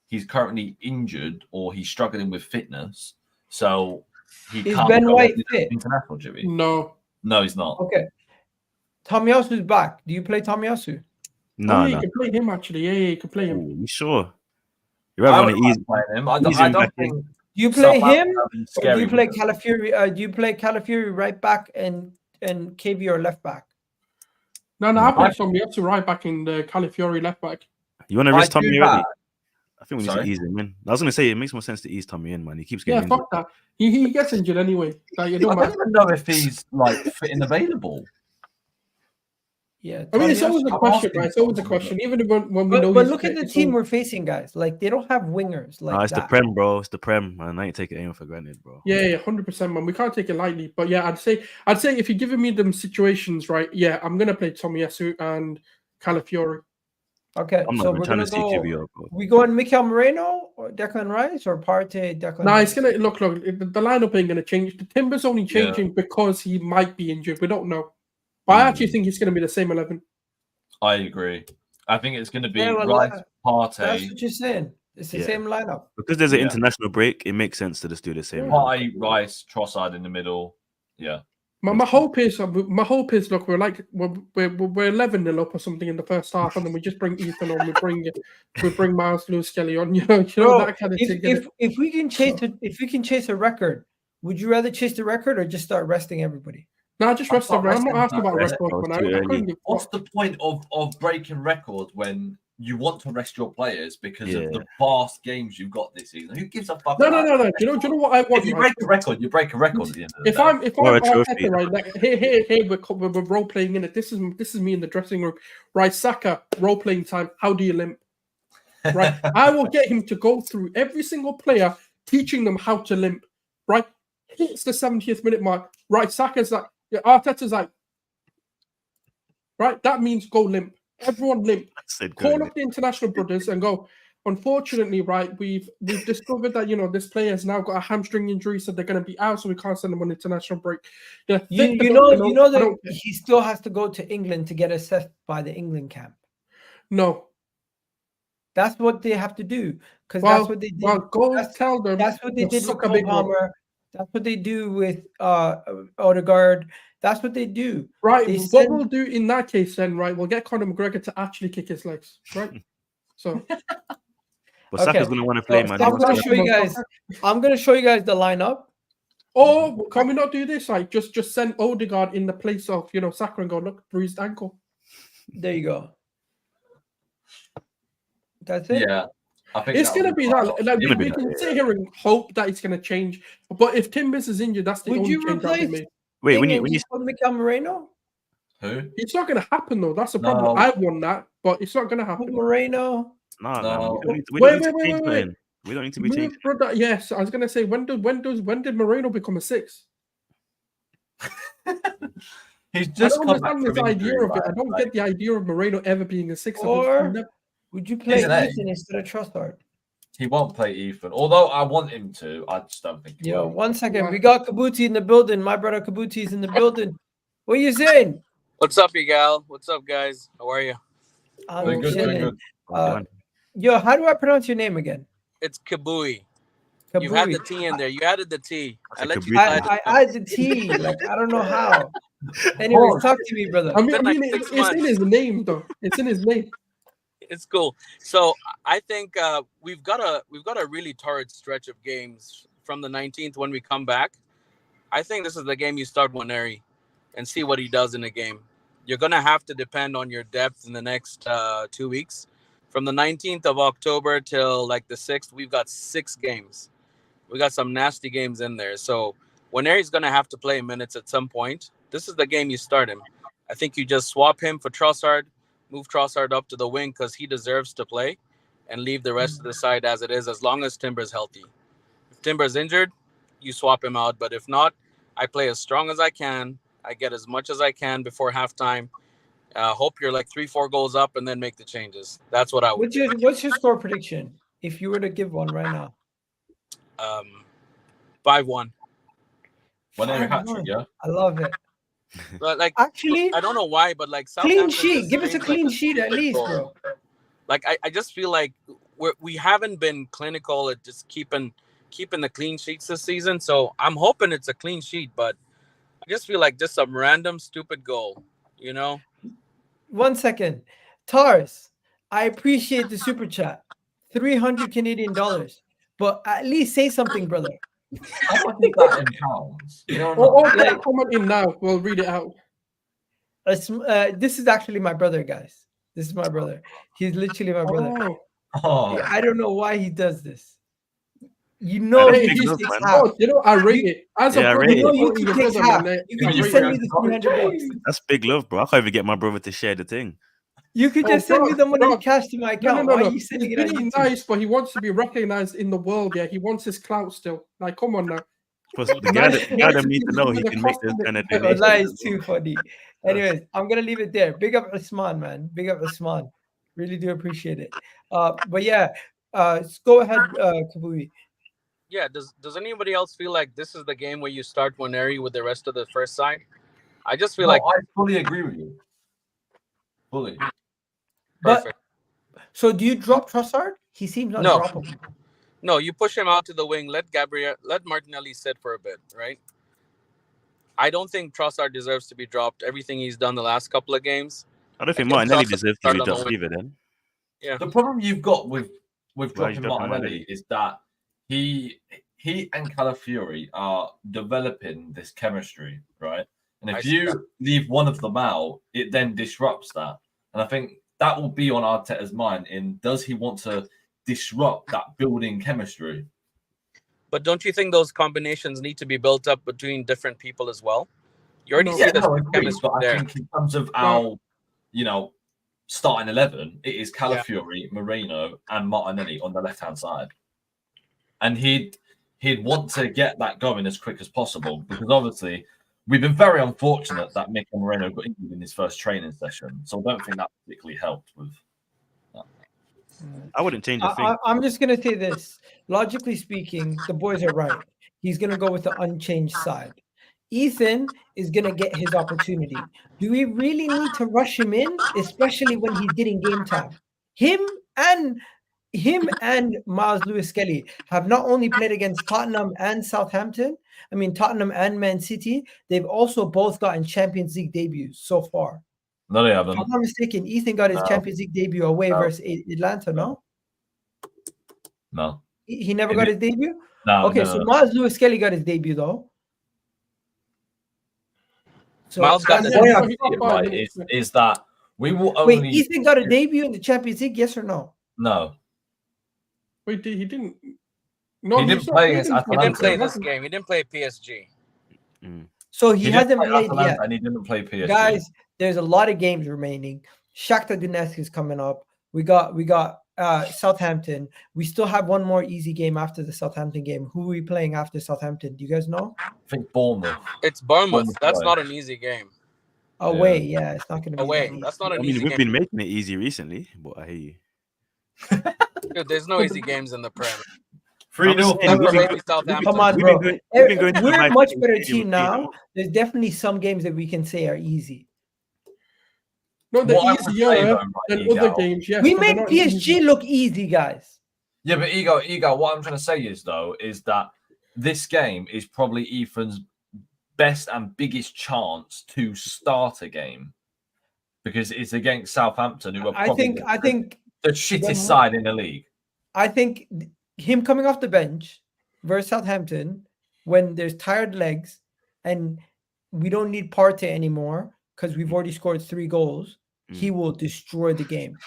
he's currently injured or he's struggling with fitness, so he Is can't Ben go White on fit? international duty. No. No, he's not. Okay. Tomiyasu's back. Do you play Tomiyasu? No, You no. can play him, actually. Yeah, you can play him. Ooh, you sure? You're I rather would want to ease. like playing him. I ease him don't back in. think. Do you play him? Southampton Or do scary you play with it. Calafiori? Do you play Calafiori right back and KV or left back? No, I played Tomiyasu right back in the Calafiori left back. You want to I risk do Tommy that. already? I think we need Sorry? to ease him in. I was going to say it makes more sense to ease Tommy in, man. He keeps Yeah, getting injured. fuck that. He gets injured anyway. Like, it I don't don't matter. even know if he's like fit and available. Yeah. I mean, it's always a I'm question, asking right? It's always a someone, question. Even when we know But he's look at fit, the it's team always- we're facing, guys. Like they don't have wingers like It's the that. Prem, bro. It's the Prem. And I ain't taking anyone for granted, bro. Yeah, 100%, man. We can't take it lightly. But yeah, I'd say if you're giving me them situations, right? Yeah, I'm gonna play Tomiyasu and Calafiori. Okay, I'm not so even we're trying gonna to see go. QB up, bro. We going Mikel Merino or Declan Rice or Partey? Declan. Nah, Rice? it's gonna look. The lineup ain't gonna change. The Timber's only changing because he might be injured. We don't know. But I actually think it's gonna be the same 11. I agree. I think it's going to be Yeah, well, Rice, That's Partey, what you're saying. It's the Yeah. same lineup. Because there's an Yeah. international break, it makes sense to just do the same. Partey, Rice, Trossard in the middle. Yeah. My hope is look, we're 11-0 up or something in the first half, and then we just bring Ethan on. We bring Miles Lewis Kelly on. You know Bro, that kind of thing. if we can chase a record, would you rather chase the record or just start resting everybody? No, just rest I'm up. not I'm not resting asking about that. records, Rest man. too I early. couldn't give a What's fuck. the point of breaking records when you want to rest your players because Yeah. of the vast games you've got this season? Who gives a fuck? No. about that? Do you know what I want? If you right? break a record, you break a record at the end of the If day. I'm Or a trophy. Arteta, right, like hey, we're role playing in it. This is me in the dressing room, right? Saka, role playing time. How do you limp? Right, I will get him to go through every single player, teaching them how to limp. Right, hits the 70th minute mark. Right, Saka's like, Arteta's like, right. That means go limp. Everyone limp. I said Call go up the international brothers and go. Unfortunately, right, we've discovered that this player's now got a hamstring injury, so they're going to be out, so we can't send them on international break. You know that he still has to go to England to get assessed by the England camp. No. That's what they have to do because that's what they did. Well, go tell them. That's what they did with suck a Cole big one. Palmer. That's what they do with Odegaard. That's what they do. Right. They What send- we'll do in that case then, right, we'll get Conor McGregor to actually kick his legs. Right. So But Saka's going to want to play, man. He I'm wants going to to- show you guys. I'm going to show you guys the lineup. or can we not do this? Like just send Odegaard in the place of Saka and go, look, bruised ankle. There you go. That's it. Yeah, I think It's gonna be that. Like, Gonna be we that, can yeah. sit here and hope that it's gonna change. But if Timbers is injured, that's the Would only you change that we replace- made. Wait, Thing when and you just put Mikel Merino, Who? It's not gonna happen though. That's the problem. No. I won that, but it's not gonna put happen. Moreno. Nah, No. man. We don't need Wait, to wait, change wait. nothing. We don't need to be Move, changing. brother. Yes, I was gonna say when did Moreno become a 6? He's I just don't come back understand from this idea injury, of it. I right? don't Like, get the idea of Moreno ever being a 6. Or would you play He's an A. Ethan instead of Trossard? He won't play Ethan, although I want him to. I just don't think. he Yo, will. 1 second. We got Kabuti in the building. My brother Kabuti's in the building. What you saying? What's up, you gal? What's up, guys? How are you? I'm Very good, very chilling. good. Yo, how do I pronounce your name again? It's Kabui. Kabui. You had the T in there. You added the T. I let you Kabui. slide. I add the T. Like I don't know how. Anyways, talk to me, brother. I mean, Been like it's 6 in months. his name, though. It's in his name. It's cool. So I think we've got a really torrid stretch of games from the 19th when we come back. I think this is the game you start Nwaneri and see what he does in the game. You're gonna have to depend on your depth in the next 2 weeks. From the 19th of October till like the 6th, we've got 6 games. We got some nasty games in there. So Nwaneri's gonna have to play minutes at some point. This is the game you start him. I think you just swap him for Trossard, move Trossard up to the wing because he deserves to play, and leave the rest of the side as it is, as long as Timber's healthy. If Timber's injured, you swap him out. But if not, I play as strong as I can. I get as much as I can before halftime. Hope you're like 3-4 goals up and then make the changes. That's what I would do. What's your score prediction if you were to give one right now? 5-1. Nwaneri 5-1. hat trick, yeah. I love it. But like, Actually, I don't know why, but like clean Southampton sheet. just Give us a seems clean like sheet at least, bro. Like I just feel like we haven't been clinical at just keeping the clean sheets this season. So I'm hoping it's a clean sheet, but I just feel like just some random stupid goal, you know? 1 second. Tars, I appreciate the super chat. 300 Canadian dollars. But at least say something, brother. How much is that in pounds? You know, Or Yeah. put a comment in now. We'll read it out. This is actually my brother, guys. This is my brother. He's literally my brother. Oh, I don't know why he does this. You know, Hey, he big just love, takes man. half. oh, you know, I rate it. As a Yeah, I brother, rate You know, it. you supporting can your take brother, half. man, You I can just rate send it. me the 300 bucks. That's big love, bro. I can't even get my brother to share the thing. You could Oh, just send me bro, the money bro. cash to my No, account. no, Why no. are you He's sending it on being YouTube? nice, but he wants to be recognized in the world. Yeah, he wants his clout still. Like, come on now. Plus, the guy that need to know he can make this kind of donation. Wallahi, it's too funny. Anyways, I'm gonna leave it there. Big up Usman, man. Big up Usman. Really do appreciate it. But yeah, go ahead, Kabui. Yeah. Does anybody else feel like this is the game where you start Nwaneri with the rest of the first side? I just feel like I fully agree with you. Fully. But perfect. so do you drop Trossard? He seems No. undroppable. No, you push him out to the wing. Let Martinelli sit for a bit, right? I don't think Trossard deserves to be dropped. Everything he's done the last couple of games. I don't think I think Martinelli Trossard deserves to started be on the dropped wing. either. Then Yeah. The problem you've got with Why is dropping dropping Martinelli is that he and Calafiori are developing this chemistry, right? And I if see that. you leave one of them out, it then disrupts that. And I think that will be on Arteta's mind in does he want to disrupt that building chemistry? But don't you think those combinations need to be built up between different people as well? You already No. see the agreed, chemistry but I there. think in terms of our, starting 11, it is Calafiori, Merino, and Martinelli on the left-hand side. And he'd want to get that going as quick as possible because obviously we've been very unfortunate that Mikel Merino got injured in his first training session. So I don't think that particularly helped with that. I wouldn't change a thing. I'm just gonna say this. Logically speaking, the boys are right. He's gonna go with the unchanged side. Ethan is gonna get his opportunity. Do we really need to rush him in, especially when he's getting game time? Him and Miles Lewis-Skelly have not only played against Tottenham and Southampton. I mean Tottenham and Man City. They've also both gotten Champions League debuts so far. No, they If haven't. I'm not mistaken, Ethan got his Champions League debut away versus Atlanta. No, No. he never got his debut. No. Okay, no, so no. Miles Lewis-Skelly got his debut though. So Miles got The the way I debut. see it, right, is that we will only... wait, Ethan got a debut in the Champions League, yes or no? No. Wait, he didn't. No, He didn't play against He didn't Atalanta. play this game. He didn't play PSG. So he He hasn't didn't play played Atalanta yet. and he didn't play PSG. Guys, there's a lot of games remaining. Shakhtar Donetsk is coming up. We got Southampton. We still have one more easy game after the Southampton game. Who are we playing after Southampton? Do you guys know? I think Bournemouth. It's Bournemouth. Bournemouth That's away. not an easy game. Away, yeah, it's not going to be Away. that easy. That's not I an mean, easy we've game. been making it easy recently, but I hear you. Dude, there's no easy games in the Prem. 3-0. saying, Except for we've been- maybe Southampton. Come on, We've bro. been going to the We're a night much game better stadium team with now. 3-0. There's definitely some games that we can say are easy. No, they're What I would say, easier though, right, than Igor- other games. Yes, We but they're make not PSG easy. look easy, guys. Yeah, but Ego, what I'm trying to say is, though, is that this game is probably Ethan's best and biggest chance to start a game because it's against Southampton, who are probably I think the shittest side in the league. I think him coming off the bench versus Southampton when there's tired legs and we don't need Partey anymore because we've already scored 3 goals, he will destroy the game.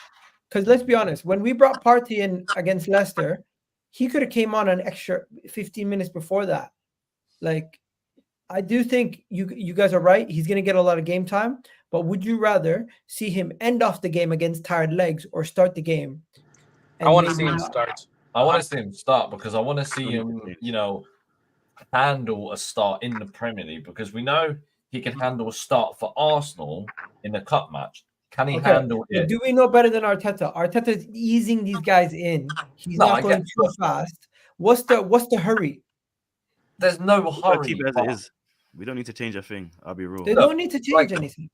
Because let's be honest, when we brought Partey in against Leicester, he could have came on an extra 15 minutes before that. Like, I do think you guys are right. He's going to get a lot of game time. But would you rather see him end off the game against tired legs or start the game? I want to see him start. I want to see him start because I want to see him, handle a start in the Premier League because we know he can handle a start for Arsenal in the cup match. Can he handle it? Do we know better than Arteta? Arteta's easing these guys in. He's not going too fast. What's the hurry? There's no hurry. Keep it as it is. We don't need to change a thing. I'll be real. They don't need to change anything.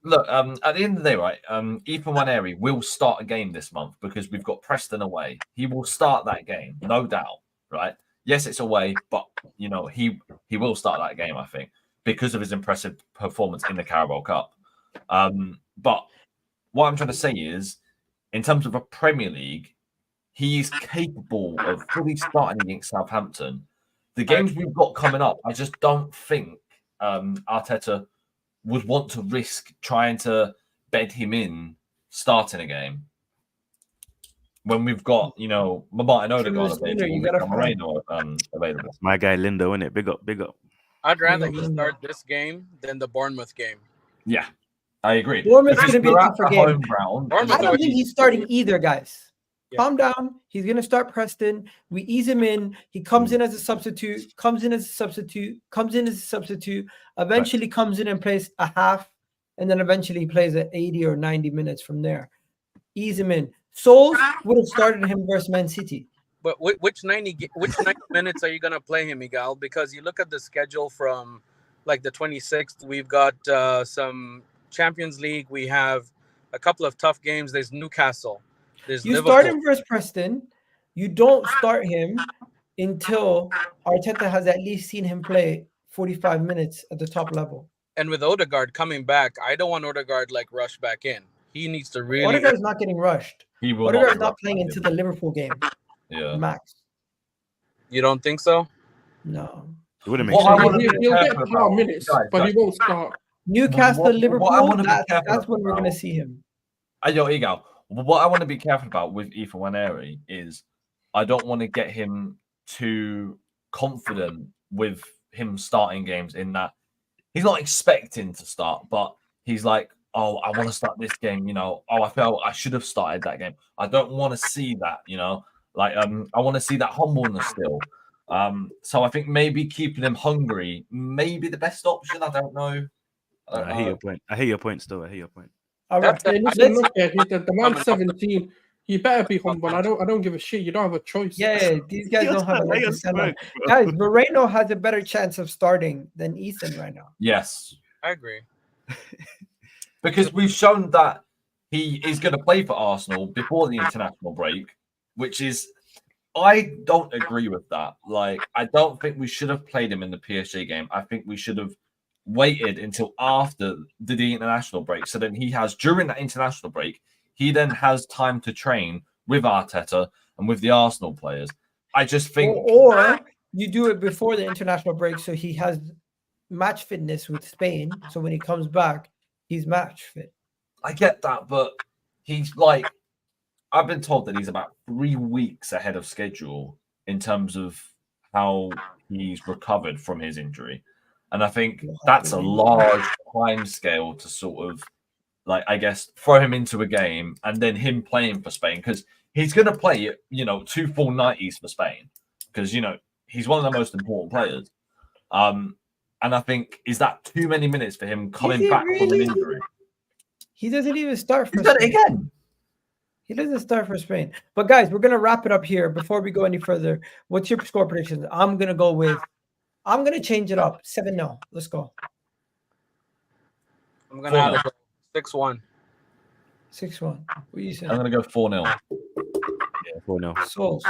Look, at the end of the day, right? Ethan Nwaneri will start a game this month because we've got Preston away. He will start that game, no doubt, right? Yes, it's away, but he will start that game, I think, because of his impressive performance in the Carabao Cup. But what I'm trying to say is, in terms of a Premier League, he is capable of fully starting against Southampton. The games we've got coming up, I just don't think Arteta would want to risk trying to bed him in starting a game when we've got, Martin Odegaard available, Merino available. That's my guy Lindo, isn't it? Big up. I'd rather he start this game than the Bournemouth game. Yeah, I agree. Bournemouth's going to be a tougher game. I don't think he's starting either, guys. Yeah. Calm down. He's going to start Preston. We ease him in. He comes in as a substitute, eventually comes in and plays a half, and then eventually he plays at 80 or 90 minutes from there. Ease him in. Souls would have started him versus Man City. But which 90 minutes are you going to play him, Miguel? Because you look at the schedule from like the 26th, we've got some Champions League. We have a couple of tough games. There's Newcastle. There's Liverpool. Start him versus Preston. You don't start him until Arteta has at least seen him play 45 minutes at the top level. And with Odegaard coming back, I don't want Odegaard rushed back in. He needs to really. Odegaard's not getting rushed. Odegaard's not playing into the Liverpool game. Yeah. Max. You don't think so? No. It wouldn't make sense. He'll get 12 minutes, but he won't start. Newcastle, Liverpool, that's when we're going to see him. Ego. What I want to be careful about with Ethan Nwaneri is I don't want to get him too confident with him starting games in that he's not expecting to start, but he's like, oh, I want to start this game, I felt I should have started that game. I don't want to see that, I want to see that humbleness still. So I think maybe keeping him hungry may be the best option. I don't know. I hear your point. I hear your point still. All right. The man's 17. You better be humble. I don't give a shit. You don't have a choice. Yeah, these guys don't have a leg to stand on. Guys, Moreno has a better chance of starting than Ethan right now. Yes. I agree. Because we've shown that he is going to play for Arsenal before the international break, which is, I don't agree with that. I don't think we should have played him in the PSG game. I think we should have waited until after the international break. So then he has, during that international break, he then has time to train with Arteta and with the Arsenal players. I just think... Or you do it before the international break so he has match fitness with Spain. So when he comes back, he's match fit. I get that, but he's I've been told that he's about 3 weeks ahead of schedule in terms of how he's recovered from his injury. And I think that's a large time scale to sort of, I guess, throw him into a game and then him playing for Spain. Because he's going to play, 2 full 90s for Spain. Because, he's one of the most important players. And I think, is that too many minutes for him coming back from an injury? He doesn't even start for Spain. He's done it again. He doesn't start for Spain. But, guys, we're going to wrap it up here. Before we go any further, what's your score predictions? I'm going to change it up. 7-0. Let's go. I'm going to have it 6-1. 6-1. What do you say? I'm going to go 4-0. Yeah, 4-0. Souls.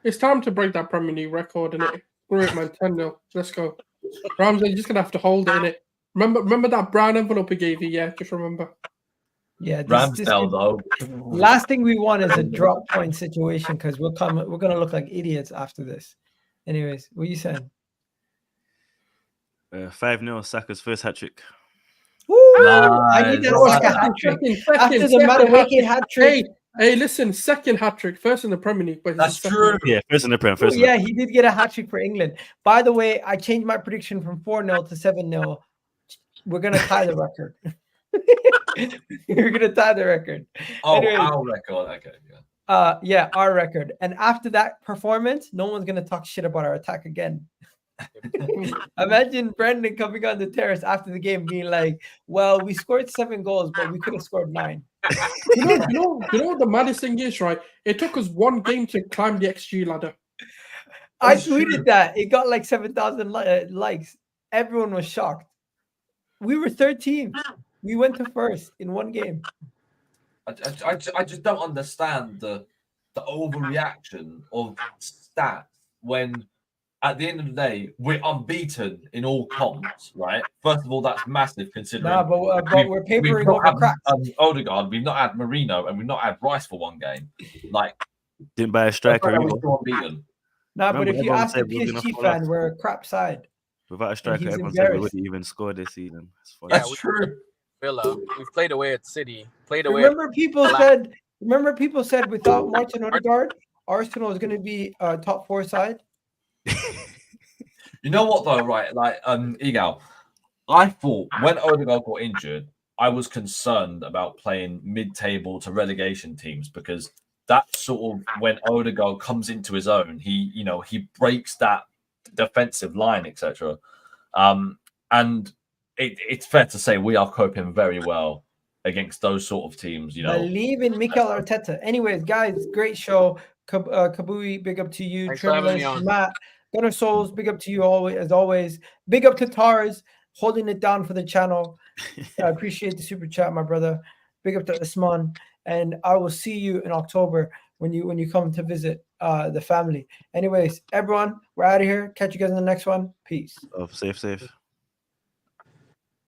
It's time to break that Premier League record, innit? Great, man. 10-0. Let's go. Ramsey, you're just gonna have to hold it in it. Remember that brown envelope he gave you? Yeah, just remember. Yeah, this Ramsdale though. last thing we want is a drop point situation because we're gonna look like idiots after this. Anyways, what are you saying? 5-0, Saka's first hat trick. Woo! I need that Nice. Saka hat trick. After the Second Madueke hat trick. Hey, listen, second hat trick, first in the Premier League. But That's true. Yeah, first in the Prem. First. Yeah, he did get a hat trick for England. By the way, I changed my prediction from 4-0 to 7-0. We're gonna tie the record. We're gonna tie the record. Oh, Anyways. our record. Okay, yeah. Yeah, our record. And after that performance, no one's gonna talk shit about our attack again. Imagine Brendan coming on the terrace after the game being like, well, we scored 7 goals, but we could have scored 9. you know what the maddest thing is, right? It took us 1 game to climb the XG ladder. I That's tweeted true. that. It got like 7,000 likes. Everyone was shocked. We were 13th. We went to first in 1 game. I just don't understand the overreaction of stats when at the end of the day we're unbeaten in all comps, right? First of all, that's massive considering. Nah, but we're papering not over had, cracks. Odegaard, we've not had Merino, and we've not had Rice for 1 game. Like, Didn't buy a striker. we're either. still unbeaten. Nah, but Remember, if you everyone ask the said we're gonna PSG fall fan, off. we're a crap side. Without a striker, he's everyone said we embarrassed. wouldn't even score this season. It's funny. Yeah, That's true. Villa. We've played away at City. Played away. Remember people said without Martin Odegaard, Arsenal is going to be a top 4 side. You know what though, right? Like, Egal, I thought when Odegaard got injured, I was concerned about playing mid-table to relegation teams because that's sort of when Odegaard comes into his own. He breaks that defensive line, etc. And it's fair to say we are coping very well against those sort of teams. Believe in Mikel Arteta. Anyways, guys, great show. Kabui, big up to you. Thanks for having me Tremulous, on. Matt, Gunner Souls, big up to you as always. Big up to Tars, holding it down for the channel. I appreciate the super chat, my brother. Big up to Usman. And I will see you in October when you come to visit the family. Anyways, everyone, we're out of here. Catch you guys in the next one. Peace. Safe.